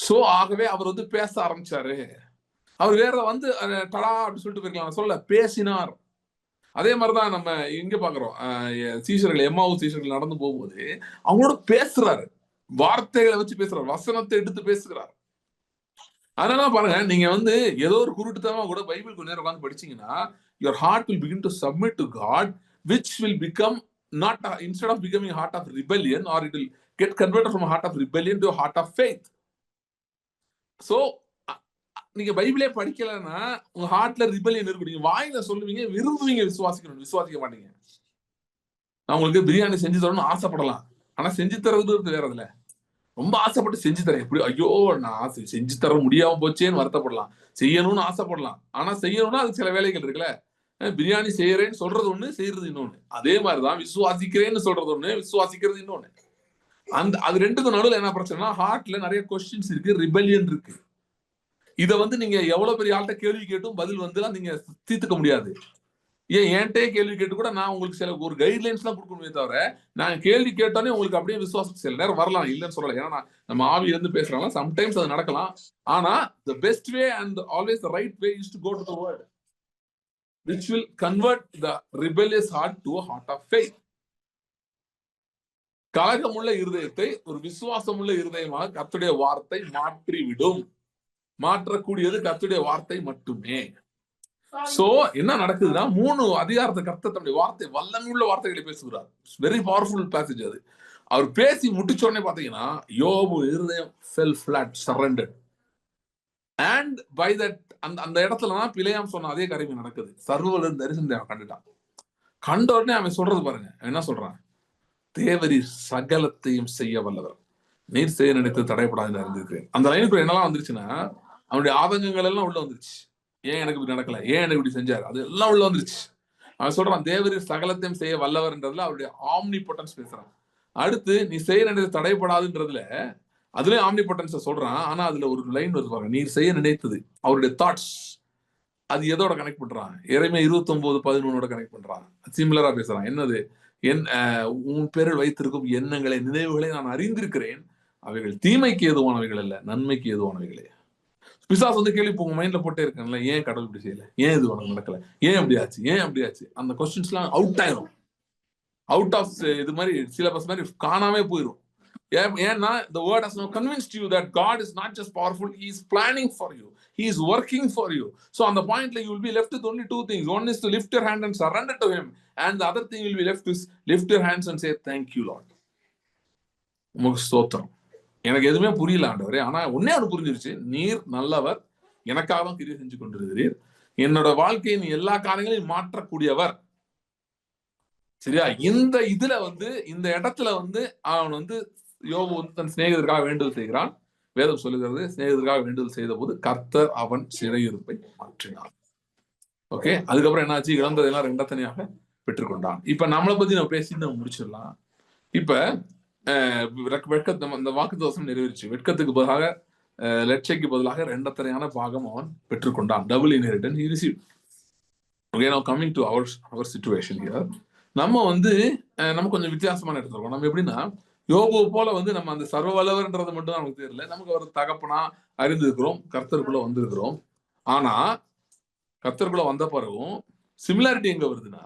A: சோ ஆகவே அவர் வந்து பேச ஆரம்பிச்சாரு. அவர் வேற வந்து டடா அப்படின்னு சொல்லிட்டு போயிருக்கலாம், சொல்ல பேசினார். அதே மாதிரிதான் நம்ம இங்க பாக்குறோம், சீஷர்கள் எம்மாவு சீஷர்கள் நடந்து போகும்போது அவங்களோட பேசுறாரு, வார்த்தைகளை வச்சு பேசுறாரு, வசனத்தை எடுத்து பேசுகிறார். அதனால பாருங்க, நீங்க வந்து ஏதோ ஒரு குருட்டுத்தனமா கூட பைபிள் கொஞ்ச நேரம் உட்கார்ந்து படிச்சீங்கன்னா your heart will begin to submit to God, which will become not instead of becoming a heart of rebellion, or it will get converted from a heart of rebellion to a heart of faith. So நீங்க பைபிளே படிக்கலன்னா உங்க ஹார்ட்ல rebellion இருக்கு. நீங்க வாயில சொல்லுவீங்க, விரும்புவீங்க, விசுவாசிக்கணும், விசுவாசிக்க மாட்டீங்க. நான் உங்களுக்கு பிரியாணி செஞ்சு தரணும்னு ஆசைப்படலாம், ஆனா செஞ்சு தரது வேற இதுல. ரொம்ப ஆசைப்பட்டு செஞ்சு தரேன், எப்படி ஐயோ நான் செஞ்சு தர முடியாம போச்சேன்னு வருத்தப்படலாம். செய்யணும்னு ஆசைப்படலாம், ஆனா செய்யணும்னா அதுக்கு சில வேலைகள் இருக்குல்ல. பிரியாணி செய்யறேன்னு சொல்றது ஒண்ணு, செய்யறது இன்னொன்னு. அதே மாதிரிதான் விசுவாசிக்கிறேன்னு சொல்றது ஒண்ணு, விசுவாசிக்கிறது இன்னொன்னு. அது ரெண்டுக்கும் நடுவில் என்ன பிரச்சனைனா, ஹார்ட்ல நிறைய கொஸ்டின்ஸ் இருக்கு, ரிபெல்லியன் இருக்கு. இதை வந்து நீங்க எவ்வளவு பெரிய ஆள்கிட்ட கேள்வி கேட்டும் பதில் வந்து நீங்க தீர்த்துக்க முடியாது. ஏன் என்கிட்டயே கேள்வி கேட்டு கூட நான் உங்களுக்கு சில ஒரு கைட்லைன்ஸ் எல்லாம் கொடுக்கணுமே தவிர, நான் கேள்வி கேட்டோன்னே உங்களுக்கு அப்படியே விசுவாசம் சில நேரம் வரலாம், இல்லைன்னு சொல்லல. ஏன்னா நம்ம ஆவி இருந்து பேசுறாங்க, சம்டைம்ஸ் அது நடக்கலாம். ஆனா the best way and always the right way is to go to the word, which will convert the rebellious heart to a heart of faith. கலகமுள்ள இருதயத்தை ஒரு விசுவாசமுள்ள இருதயமாக கர்த்தருடைய வார்த்தை மாற்றிவிடும். மாற்றக்கூடியது கர்த்தருடைய வார்த்தை மட்டுமே. சோ என்ன நடக்குதுன்னா, 3 அதிகாரத்தை கர்த்தர் தன்னுடைய வார்த்தை வல்லமையுள்ள வார்த்தைகளை பேசுகிறார். வெரி பவர்ஃபுல் பேசேஜ் அது. அவர் பேசி முடிச்ச உடனே பாத்தீங்கன்னா, யோபு இருதயம் fell flat, surrendered. And by that அந்த இடத்துலதான் பிலேயாம் சொன்ன அதே காரியம் நடக்குது. சர்வவல்லவர் தரிசனத்தை அவன் கண்டுட்டான். கண்ட உடனே அவன் சொல்றது பாருங்க, என்ன சொல்றான்? தேவரீர் சகலத்தையும் செய்ய வல்லவர், நீர் செய்ய நினைத்து தடைப்படாதுன்னு இருந்திருக்கு. அந்த லைனுக்கு என்னெல்லாம் வந்துருச்சுன்னா, அவனுடைய ஆதங்கங்கள் எல்லாம் உள்ள வந்துருச்சு. ஏன் எனக்கு இப்படி நடக்கல, ஏன் எனக்கு இப்படி செஞ்சாரு, அது எல்லாம் உள்ள வந்துருச்சு. அவன் சொல்றான், தேவரீர் சகலத்தையும் செய்ய வல்லவர்ன்றதுல அவருடைய ஆம்னிபொட்டன்ஸ் பேசுறான். அடுத்து நீ செய்ய நினைத்து தடைப்படாதுன்றதுல அதுலயும் ஆம்னிபொட்டன்ஸை சொல்றான். ஆனா அதுல ஒரு லைன் வருது பாருங்க, நீர் செய்ய நினைத்தது, அவருடைய தாட்ஸ், அது எதோட கனெக்ட் பண்றான்? எரேமியா 29:13 கனெக்ட் பண்றான். சிமிலரா பேசுறான். என்னது? உன் பேரில் வைத்திருக்கும் எண்ணங்களை, நினைவுகளை நான் அறிந்திருக்கிறேன், அவைகள் தீமைக்கு ஏதுவானவைகள் அல்ல, நன்மைக்கு ஏதுவானவைகளே. பிசாசு வந்து கேள்வி உங்க மைண்ட்ல போட்டே இருக்கேன்ல, ஏன் கடவுள் இப்படி செய்யல, ஏன் இது உனக்கு நடக்கல, ஏன் அப்படி ஆச்சு, ஏன் அப்படி ஆச்சு, அந்த கொஸ்டின்ஸ் எல்லாம் அவுட் ஆயிரும். அவுட் ஆஃப் இது மாதிரி சிலபஸ் மாதிரி காணாமே போயிடும். ஏன்னா the word has now convinced you that God is not just powerful, he is planning for you, he is working for you. So on the point like you will be left with only 2 things. One is to lift your hand and surrender to him, and the other thing will be left is lift your hands and say thank you Lord. உமக்கு ஸ்தோத்திரம், எனக்கு எதுவுமே புரியல ஆண்டவரே, ஆனா ஒன்னே ஒன்று புரிஞ்சிருச்சு, நீர் நல்லவர், எனக்காக தான் கிரியை செஞ்சு கொண்டிருக்கிறீர், என்னோட வாழ்க்கையை நீ எல்லா காரியங்களையும் மாற்றக்கூடியவர். சரியா? இந்த இதுல வந்து இந்த இடத்துல வந்து அவன் வந்து யோபு வந்து தன் சிநேகிதருக்காக வேண்டுதல் செய்கிறான். வேதம் சொல்லுகிறது, சிநேகிதருக்காக வேண்டுதல் செய்த போது கர்த்தர் அவன் சிறையிருப்பை மாற்றினான். ஓகே, அதுக்கப்புறம் என்னாச்சு? இழந்ததெல்லாம் ரெண்டத்தனையாக பெற்றுக்கொண்டான். இப்ப நம்மளை பத்தி நம்ம பேசி நம்ம முடிச்சிடலாம். இப்ப இந்த வாக்குத்தத்தம் நிறைவேறிச்சு. வெட்கத்துக்கு பதிலாக லட்சைக்கு பதிலாக ரெண்டத்தனையான பாகம் அவன் பெற்றுக்கொண்டான். Double inheritance he received. Okay, now coming to our situation here. நம்ம வந்து நம்ம கொஞ்சம் வித்தியாசமான இடத்துல இருக்கோம். நம்ம எப்படின்னா, யோபு போல வந்து நம்ம அந்த சர்வ வல்லவர்ன்றது மட்டும் நமக்கு தெரியல, நமக்கு ஒரு தகப்பனா அறிந்திருக்கிறோம், கர்த்தருக்குள்ள வந்திருக்கிறோம். ஆனா கர்த்தருக்குள்ள வந்த பிறகும் சிமிலாரிட்டி எங்க வருதுன்னா,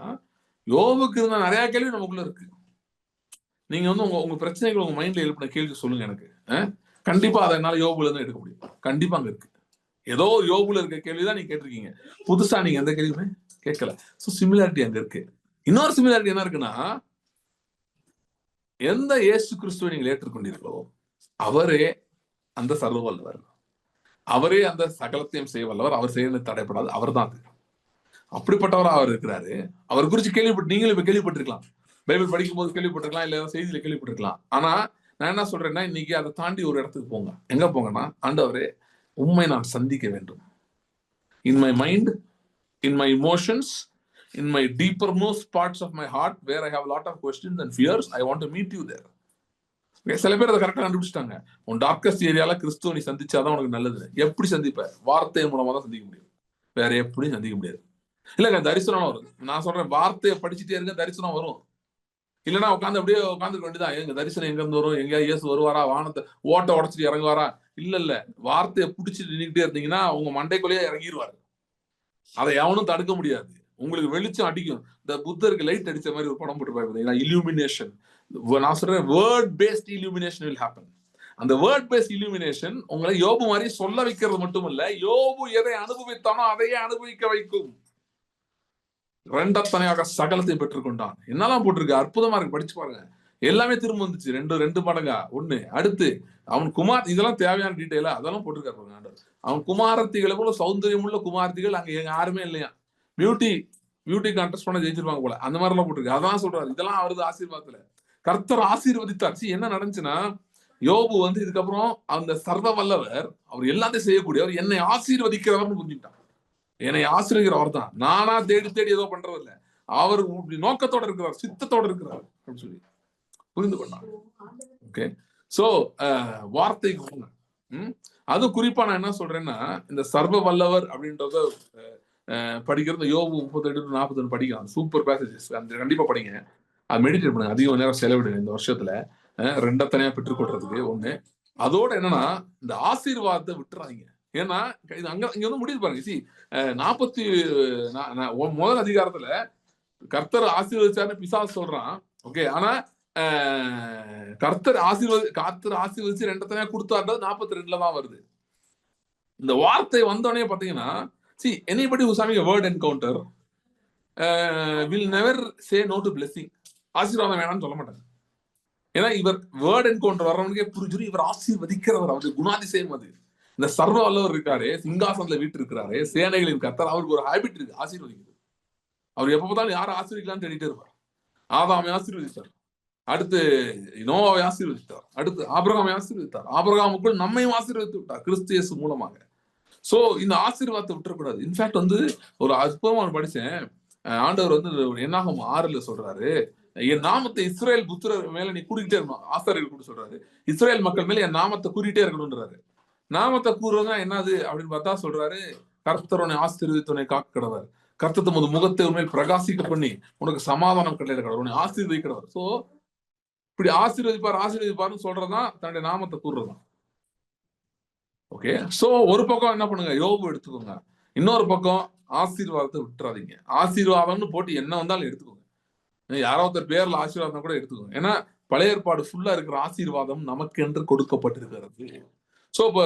A: யோபுக்கு இருந்த நிறைய கேள்வி நமக்குள்ள இருக்கு. நீங்க வந்து உங்க பிரச்சனைகள் உங்க மைண்ட்ல எழுப்பின கேள்வி சொல்லுங்க எனக்கு. கண்டிப்பா அதை என்னால யோபுல இருந்து எடுக்க முடியும். கண்டிப்பா அங்க இருக்கு. ஏதோ யோபுல இருக்க கேள்விதான் நீங்க கேட்டிருக்கீங்க. புதுசா நீங்க எந்த கேள்வியுமே கேட்கல. சோ சிமிலாரிட்டி அங்க இருக்கு. இன்னொரு சிமிலாரிட்டி என்ன இருக்குன்னா, எந்த இயேசு கிறிஸ்துவை நீங்கள் ஏற்றுக்கொண்டீர்களோ அவரே அந்த சர்வ வல்லவர், அவரே அந்த சகலத்தையும் செய்ய வல்லவர், அவர் செய்ய தடைப்படாது, அவர் தான். அப்படிப்பட்டவராக அவர் இருக்கிறாரு. அவர் குறித்து நீங்களும் இப்ப கேள்விப்பட்டிருக்கலாம், பைபிள் படிக்கும் போது கேள்விப்பட்டிருக்கலாம், இல்ல செய்தியில கேள்விப்பட்டிருக்கலாம். ஆனா நான் என்ன சொல்றேன்னா, இன்னைக்கு அதை தாண்டி ஒரு இடத்துக்கு போங்க. எங்க போங்கன்னா, ஆண்டவரே உண்மை நான் சந்திக்க வேண்டும். In my mind, in my emotions, in my deepermost parts of my heart where I have a lot of questions and fears, I want to meet you there. சில பேர் அதை கரெக்டா கண்டுபிடிச்சிட்டாங்க. உன் டார்க்கஸ்ட் ஏரியால கிறிஸ்துவ நீ சந்திச்சாதான் உனக்கு நல்லது. எப்படி சந்திப்ப? வார்த்தை மூலமா தான் சந்திக்க முடியும், வேற எப்படியும் சந்திக்க முடியாது. இல்லங்க தரிசனம் வரும். நான் சொல்றேன், வார்த்தையை படிச்சுட்டே இருக்க தரிசனம் வரும். இல்லைன்னா அப்படியே உட்காந்துக்க வேண்டியதான். எங்க தரிசனம் எங்க இருந்து வரும்? எங்கேயா இயேசு வருவாரா, வானத்தை ஓட்ட உடச்சிட்டு இறங்குவாரா? இல்ல வார்த்தையை பிடிச்சிட்டு நின்றுட்டே இருந்தீங்கன்னா உங்க மண்டைக்குள்ளேயே இறங்கிடுவாரு. அதை எவனும் தடுக்க முடியாது. உங்களுக்கு வெளிச்சம் அடிக்கும். இந்த புத்தருக்கு லைட் அடிச்ச மாதிரி ஒரு படம் போட்டுருப்பாங்க, இல்யூமினேஷன். நான் சொல்றேன், வேர்ட் பேஸ்ட் இல்யூமினேஷன் will happen. அந்த வேர்ட் பேஸ்ட் இல்யூமினேஷன் உங்களை யோபு மாதிரி சொல்ல வைக்கிறது மட்டுமல்ல, யோபு எதை அனுபவித்தானோ அதையே அனுபவிக்க வைக்கும். ரெண்டத்தனையாக சகலத்தை பெற்றுக்கொண்டான். என்னெல்லாம் போட்டிருக்கு, அற்புதமா இருக்கு, படிச்சு பாருங்க. எல்லாமே திரும்ப வந்துச்சு, ரெண்டு மடங்கா. ஒண்ணு அடுத்து அவன் குமார், இதெல்லாம் தேவையான டீட்டெயிலா அதெல்லாம் போட்டிருக்காரு. அவன் குமாரத்திகளை போல சௌந்தரியம் உள்ள குமாரத்திகள் அங்க யாருமே இல்லையா. பியூட்டி கான்டெஸ்ட் பண்ண ஜெயிச்சிருவாங்க போல, அந்த மாதிரி எல்லாம் போட்டிருக்கு. அதான் சொல்றாரு, இதெல்லாம் அவரது ஆசீர்வாதத்துல கர்த்தர் ஆசீர்வதித்தார். என்ன நடந்துச்சுன்னா, யோபு வந்து இதுக்கப்புறம் அந்த சர்வ வல்லவர், அவர் எல்லாத்தையும் செய்யக்கூடியவர், என்னை ஆசீர்வதிக்கிறவர்னு புரிஞ்சுட்டான். என்னை ஆசீர்வதிக்கிறவர் தான், நானா தேடி ஏதோ பண்றது இல்லை, அவர் நோக்கத்தோட இருக்கிறார், சித்தத்தோட இருக்கிறார் அப்படின்னு சொல்லி புரிந்து கொண்டான். ஓகே, சோ வார்த்தைக்கு அது குறிப்பா நான் என்ன சொல்றேன்னா, இந்த சர்வ வல்லவர் அப்படின்றத படிக்கிறது யோபு 38-41 படிக்கலாம். சூப்பர் பேசேஜஸ், அந்த கண்டிப்பா படிங்க. அது மெடிடேட் பண்ணுங்க, அதிக நேரம் செலவிடுங்க இந்த வருஷத்துல. ரெண்டத்தனையா பெற்றுக்கொள்றதுக்கு ஒண்ணு. அதோட என்னன்னா, இந்த ஆசீர்வாதத்தை விட்டுறாதீங்க. ஏன்னா இங்க வந்து முடிவு பாருங்க. முதல் அதிகாரத்துல கர்த்தர் ஆசீர்வதிச்சாருன்னு பிசாசு சொல்றான். ஓகே, ஆனா கர்த்தர் ஆசீர்வதிச்சு ரெண்டத்தனையா கொடுத்தாருன்றது 42 தான் வருது. இந்த வார்த்தை வந்தோடனே பாத்தீங்கன்னா, see anybody who's having a word encounter will never say no to blessing. ஆசீர்வாதம் வேணாம்னு சொல்ல மாட்டாங்க. ஏன்னா இவர் வேர்ட் என்கவுண்டர் வர்றவனுக்கே புரிஞ்சிடும், இவர் ஆசீர்வதிக்கிறவர், அவருக்கு குணாதிசயம் அது. இந்த சர்வ வல்லவர் இருக்காரு, சிங்காசனத்துல வீட்டு இருக்கிறாரு, சேனைகளின் கர்த்தர், அவருக்கு ஒரு ஹேபிட் இருக்கு, ஆசீர்வதிக்கிறது. அவர் எப்ப பார்த்தாலும் யாரை ஆசீர்வதிக்கலாம்னு தேடிட்டே இருப்பார். ஆதாமை ஆசீர்வதித்தார், அடுத்து நோவாவை ஆசீர்வதித்தார், அடுத்து ஆபிரகாமை ஆசீர்வதித்தார், ஆபிரகாமுக்குள் நம்மையும் ஆசீர்வதித்து விட்டார் கிறிஸ்து இயேசு மூலமாக. சோ இந்த ஆசீர்வாதத்தை விட்டுறக்கூடாது. இன்ஃபேக்ட் வந்து ஒரு அற்புதமா படிச்சேன், ஆண்டவர் வந்து என்னாகும் 6 சொல்றாரு, என் நாமத்தை இஸ்ரேல் புத்திரர் மேல நீ கூறிக்கிட்டே இருக்கணும். ஆசாரியர்கள் கூட சொல்றாரு, இஸ்ரேல் மக்கள் மேல என் நாமத்தை கூறிட்டே இருக்கணும்ன்றாரு. நாமத்தை கூறுறதுனா என்னது அப்படின்னு பார்த்தா சொல்றாரு, கர்த்தருனை ஆசீர்வதித்துனை காக்கிறவர், கர்த்தர் தமது முகத்தை உண்மையில் பிரகாசிக்க பண்ணி உனக்கு சமாதானம் கட்டளையிடுகிறவர், உன்னை ஆசீர்வதிக்கிறவர். சோ இப்படி ஆசீர்வதிப்பாருன்னு சொல்றதுதான் தன்னுடைய நாமத்தை கூறுறதுதான். ஓகே, சோ ஒரு பக்கம் என்ன பண்ணுங்க, யோபு எடுத்துக்கோங்க. இன்னொரு பக்கம் ஆசீர்வாதத்தை விட்டுறாதீங்க. ஆசீர்வாதம்னு போட்டு என்ன வந்தாலும் எடுத்துக்கோங்க. யாரோ ஒருத்தர் பேர்ல ஆசீர்வாதம் கூட எடுத்துக்கோங்க. ஏன்னா பழைய ஏற்பாடு ஃபுல்லா இருக்கிற ஆசீர்வாதம் நமக்கு என்று கொடுக்கப்பட்டிருக்கிறது. சோ இப்ப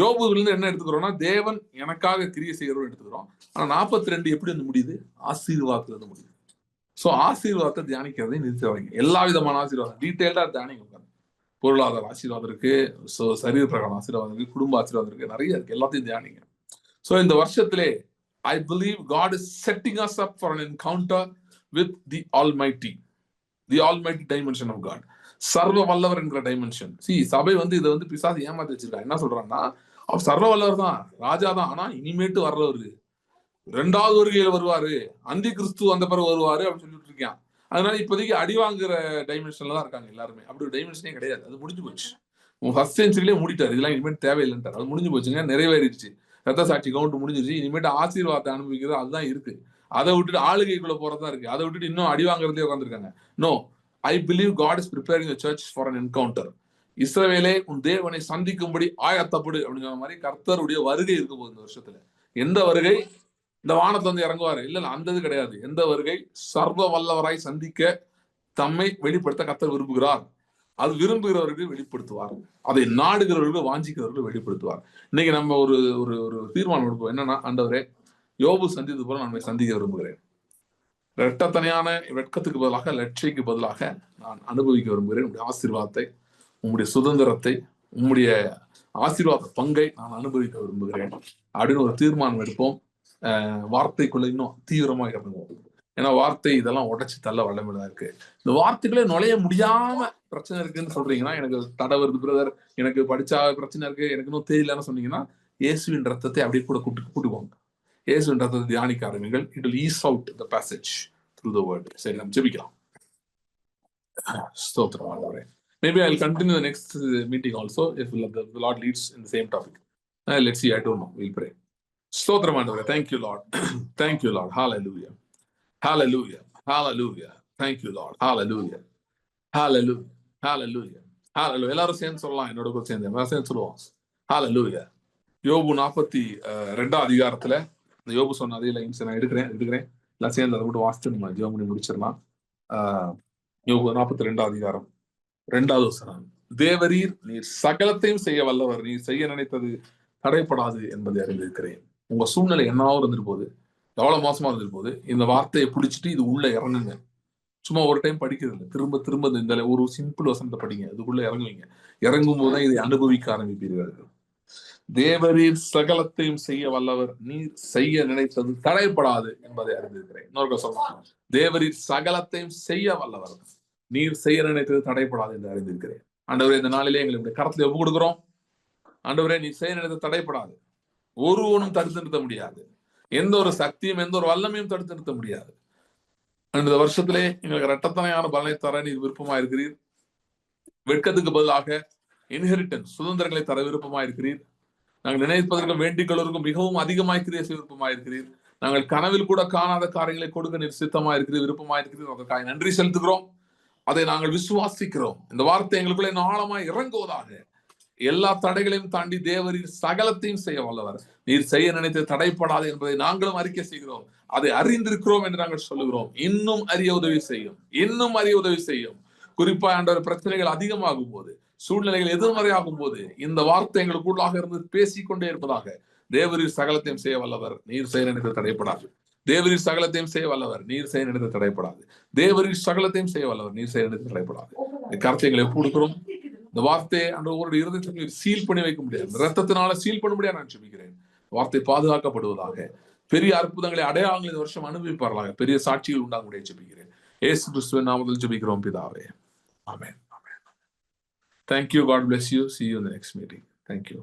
A: யோபுல இருந்து என்ன எடுத்துக்கிறோம்னா, தேவன் எனக்காக கிரியை செய்கிறோம் எடுத்துக்கிறோம். ஆனா 42 எப்படி வந்து முடியுது, ஆசீர்வாதத்துல இருந்து முடியுது. சோ ஆசீர்வாதத்தை தியானிக்கிறதை நிறுத்துவாங்க. எல்லா விதமான ஆசீர்வாதம் டீட்டெயில்டா தியானிங்க. பொருளாதார ஆசீர்வாதம் இருக்கு, சரீர பிரகாரம் ஆசீர்வாதம் இருக்கு, குடும்ப ஆசீர்வாதம் இருக்கு, நிறைய இருக்கு, எல்லாத்தையும் தியானிங்க. சோ இந்த வருஷத்திலே I believe God is setting us up for an encounter with the Almighty dimension of God. சர்வ வல்லவர் என்கிற டைமென்ஷன். சபை வந்து இதை வந்து பிசாசு ஏமாத்தி வச்சிருக்காங்க. என்ன சொல்றாங்கன்னா, அவர் சர்வ வல்லவர் தான், ராஜா தான், ஆனா இனிமேட்டு வர்றவரு 2வது வருகையில வருவாரு, அந்தி கிறிஸ்து அந்த பிறகு வருவாரு அப்படின்னு சொல்லிட்டு இருக்கான். அதனால இப்போதைக்கு அடி வாங்குற டைமென்ஷன்ல தான் இருக்காங்க எல்லாருமே. அப்படி ஒரு டைமென்ஷனே கிடையாது, அது முடிஞ்சு போச்சு. ஃபர்ஸ்ட் செஞ்சுரியிலே மூடிட்டாரு, இதெல்லாம் இனிமேட்டு தேவையில்லைன்றார். அது முடிஞ்சு போச்சுங்க, நிறைவேறிடுச்சு. ரத்த சாட்சி கவுண்ட் முடிஞ்சிருச்சு. இனிமேட்டு ஆசீர்வாதத்தை அனுபவிக்கிறது அதுதான் இருக்கு. அதை விட்டுட்டு ஆளுகைக்குள்ள போறதா இருக்கு. அதை விட்டுட்டு இன்னும் அடி வாங்குறதே உட்காந்துருக்காங்க. No, I believe God is preparing the church for an encounter. இஸ்ரவேலே உன் தேவனை சந்திக்கும்படி ஆயத்தப்படு அப்படின்னு சொன்ன மாதிரி கர்த்தருடைய வருகை இருக்க போகுது இந்த வருஷத்துல. எந்த வருகை? இந்த வானத்துல வந்து இறங்குவாரு. இல்ல அந்த இது கிடையாது. எந்த வருகை? சர்வ வல்லவராய் சந்திக்க தம்மை வெளிப்படுத்த கர்த்தர் விரும்புகிறார். அது விரும்புகிறவர்கள் வெளிப்படுத்துவார். அதை நாடுகிறவர்கள் வாஞ்சிக்கிறவர்கள் வெளிப்படுத்துவார். இன்னைக்கு நம்ம ஒரு ஒரு ஒரு தீர்மானம் எடுப்போம். என்னன்னா, ஆண்டவரே, யோபு சந்தித்தது போல நான் சந்திக்க விரும்புகிறேன். இரட்டத்தனையான வெட்கத்துக்கு பதிலாக லட்சிக்கு பதிலாக நான் அனுபவிக்க விரும்புகிறேன். உங்களுடைய ஆசீர்வாதத்தை, உங்களுடைய சுதந்திரத்தை, உங்களுடைய ஆசீர்வாத பங்கை நான் அனுபவிக்க விரும்புகிறேன் அப்படின்னு ஒரு தீர்மானம் எடுப்போம். வார்த்தைக்குள்ள இன்னும் தீவிரமா இறங்குவோம். ஏன்னா வார்த்தை இதெல்லாம் உடைச்சு தள்ள வல்லமையா இருக்கு. இந்த வார்த்தைகளே நுழைய முடியாம பிரச்சனை இருக்குன்னு சொல்றீங்கன்னா, எனக்கு தடை வருது பிரதர், எனக்கு படிச்சா பிரச்சனை இருக்கு, எனக்கு இன்னும் தெரியலன்னு சொன்னீங்கன்னா, இயேசுவின் ரத்தத்தை அப்படியே கூட கூட்டுவாங்க. இயேசுவின் ரத்தத்தை தியானிக்க ஆரம்பிங்கள். It will ease out the passage through the word. சரி, நம்ம ஜெபிக்கலாம். ஸ்தோத்திரம் ஆண்டவரே. Maybe I'll continue the next meeting also if the Lord leads in the same topic. Let's see, I don't know. We'll pray. ஸ்தோத்திரம் ஆண்டவரே. Thank you Lord. Thank you Lord. Hallelujah. Hallelujah. Hallelujah. Thank you Lord. Hallelujah. Hallelujah. Hallelujah. Hallelujah. எல்லாரும் சேர்ந்து சொல்லலாம். என்னோட கூட சேர்ந்து எல்லாரும் சேர்ந்து சொல்லுவோம். Hallelujah. யோபு 42 அதிகாரத்துல இந்த யோபு சொன்ன அதே லைன்ஸ் நான் எடுக்கிறேன். எல்லாம் சேர்ந்து அதை மட்டும் வாசிச்சு நம்ம ஜெபம் பண்ணி முடிச்சிடலாம். யோபு 42 அதிகாரம் 2வது வசனம். தேவரீர் நீர் சகலத்தையும் செய்ய வல்லவர், நீர் செய்ய நினைத்தது தடைப்படாது என்பதை அறிந்திருக்கிறேன். உங்க சூழ்நிலை என்னவோ இருந்துட்டு போகுது, எவ்வளவு மோசமா இருந்துட்டு போகுது, இந்த வார்த்தையை பிடிச்சிட்டு இது உள்ள இறங்குங்க. சும்மா ஒரு டைம் படிக்கிறது இல்லை, திரும்ப திரும்ப இந்த ஒரு சிம்பிள் வசனத்தை படிங்க, இதுக்குள்ள இறங்குவீங்க. இறங்கும் போதுதான் இதை அனுபவிக்க ஆரம்பிப்பீர்கள். தேவரீர் சகலத்தையும் செய்ய வல்லவர், நீர் செய்ய நினைத்தது தடைப்படாது என்பதை அறிந்திருக்கிறேன். இன்னொரு சொல்லலாம், தேவரீர் சகலத்தையும் செய்ய வல்லவர், நீர் செய்ய நினைத்தது தடைப்படாது என்று அறிந்திருக்கிறேன். ஆண்டவரே, இந்த நாளிலே எங்களுடைய கரத்துல ஒப்பு கொடுக்கிறோம். ஆண்டவரே, நீர் செய்ய நினைத்தது தடைப்படாது. ஒருவனும் தடுத்து நிறுத்த முடியாது. எந்த ஒரு சக்தியும் எந்த ஒரு வல்லமையும் தடுத்து நிறுத்த முடியாது. இந்த வருஷத்திலே எங்களுக்கு இரட்டத்தனையான பலனை தர நீர் விருப்பமா இருக்கிறீர். வெட்கத்துக்கு பதிலாக இன்ஹெரிட்டன்ஸ் சுதந்திரங்களை தர விருப்பமா இருக்கிறீர். நாங்கள் நினைப்பதற்கும் வேண்டிக் கொள்வதற்கும் மிகவும் அதிகமாய் கிரியை செய்ய விருப்பமா இருக்கிறீர். நாங்கள் கனவில் கூட காணாத காரியங்களை கொடுக்க நீர் சித்தமா இருக்கிறீர், விருப்பமா இருக்கிறீர். அதற்காக நன்றி செலுத்துகிறோம். அதை நாங்கள் விசுவாசிக்கிறோம். இந்த வார்த்தை எங்களுக்குள்ளே ஆழமாய் இறங்குவதாக. எல்லா தடைகளையும் தாண்டி தேவரீர் சகலத்தையும் செய்ய வல்லவர், நீர் செய்ய நினைத்து தடைப்படாது என்பதை நாங்களும் அறிக்கை செய்கிறோம். அதை அறிந்திருக்கிறோம் என்று நாங்கள் சொல்லுகிறோம். இன்னும் அறிய உதவி செய்யும், இன்னும் அறிய உதவி செய்யும். குறிப்பா ஆண்டவர் பிரச்சனைகள் அதிகமாகும் போது, சூழ்நிலைகள் எதிர்மறையாகும் போது இந்த வார்த்தை எங்களுக்குள்ளாக இருந்து பேசிக்கொண்டே இருப்பதாக. தேவரீர் சகலத்தையும் செய்ய வல்லவர், நீர் செய்ய நினைத்து தடைப்படாது. தேவரீர் சகலத்தையும் செய்ய வல்லவர், நீர் செய்ய நினைத்து தடைப்படாது. தேவரீர் சகலத்தையும் செய்ய வல்லவர், நீர் செய்ய நினைத்து தடைப்படாது. இந்த கருத்தைகளை கொடுக்கிறோம். இந்த வார்த்தையை அந்த ஒரு இருதயத்தில் சீல் பண்ணி வைக்க முடியாது, ரத்தத்தினால சீல் பண்ண முடியாது. நான் ஜெபிக்கிறேன், வார்த்தை பாதுகாக்கப்படுவதாக. பெரிய அற்புதங்களை அடையாளங்கள் இந்த வருஷம் அனுபவிப்பார்களாக. பெரிய சாட்சிகள் உண்டாக முடிய ஜெபிக்கிறேன். இயேசு கிறிஸ்துவின் நாமத்தில் ஜெபிக்கிறோம் பிதாவே. ஆமென். Thank you. God bless you. See you in the next meeting. Thank you.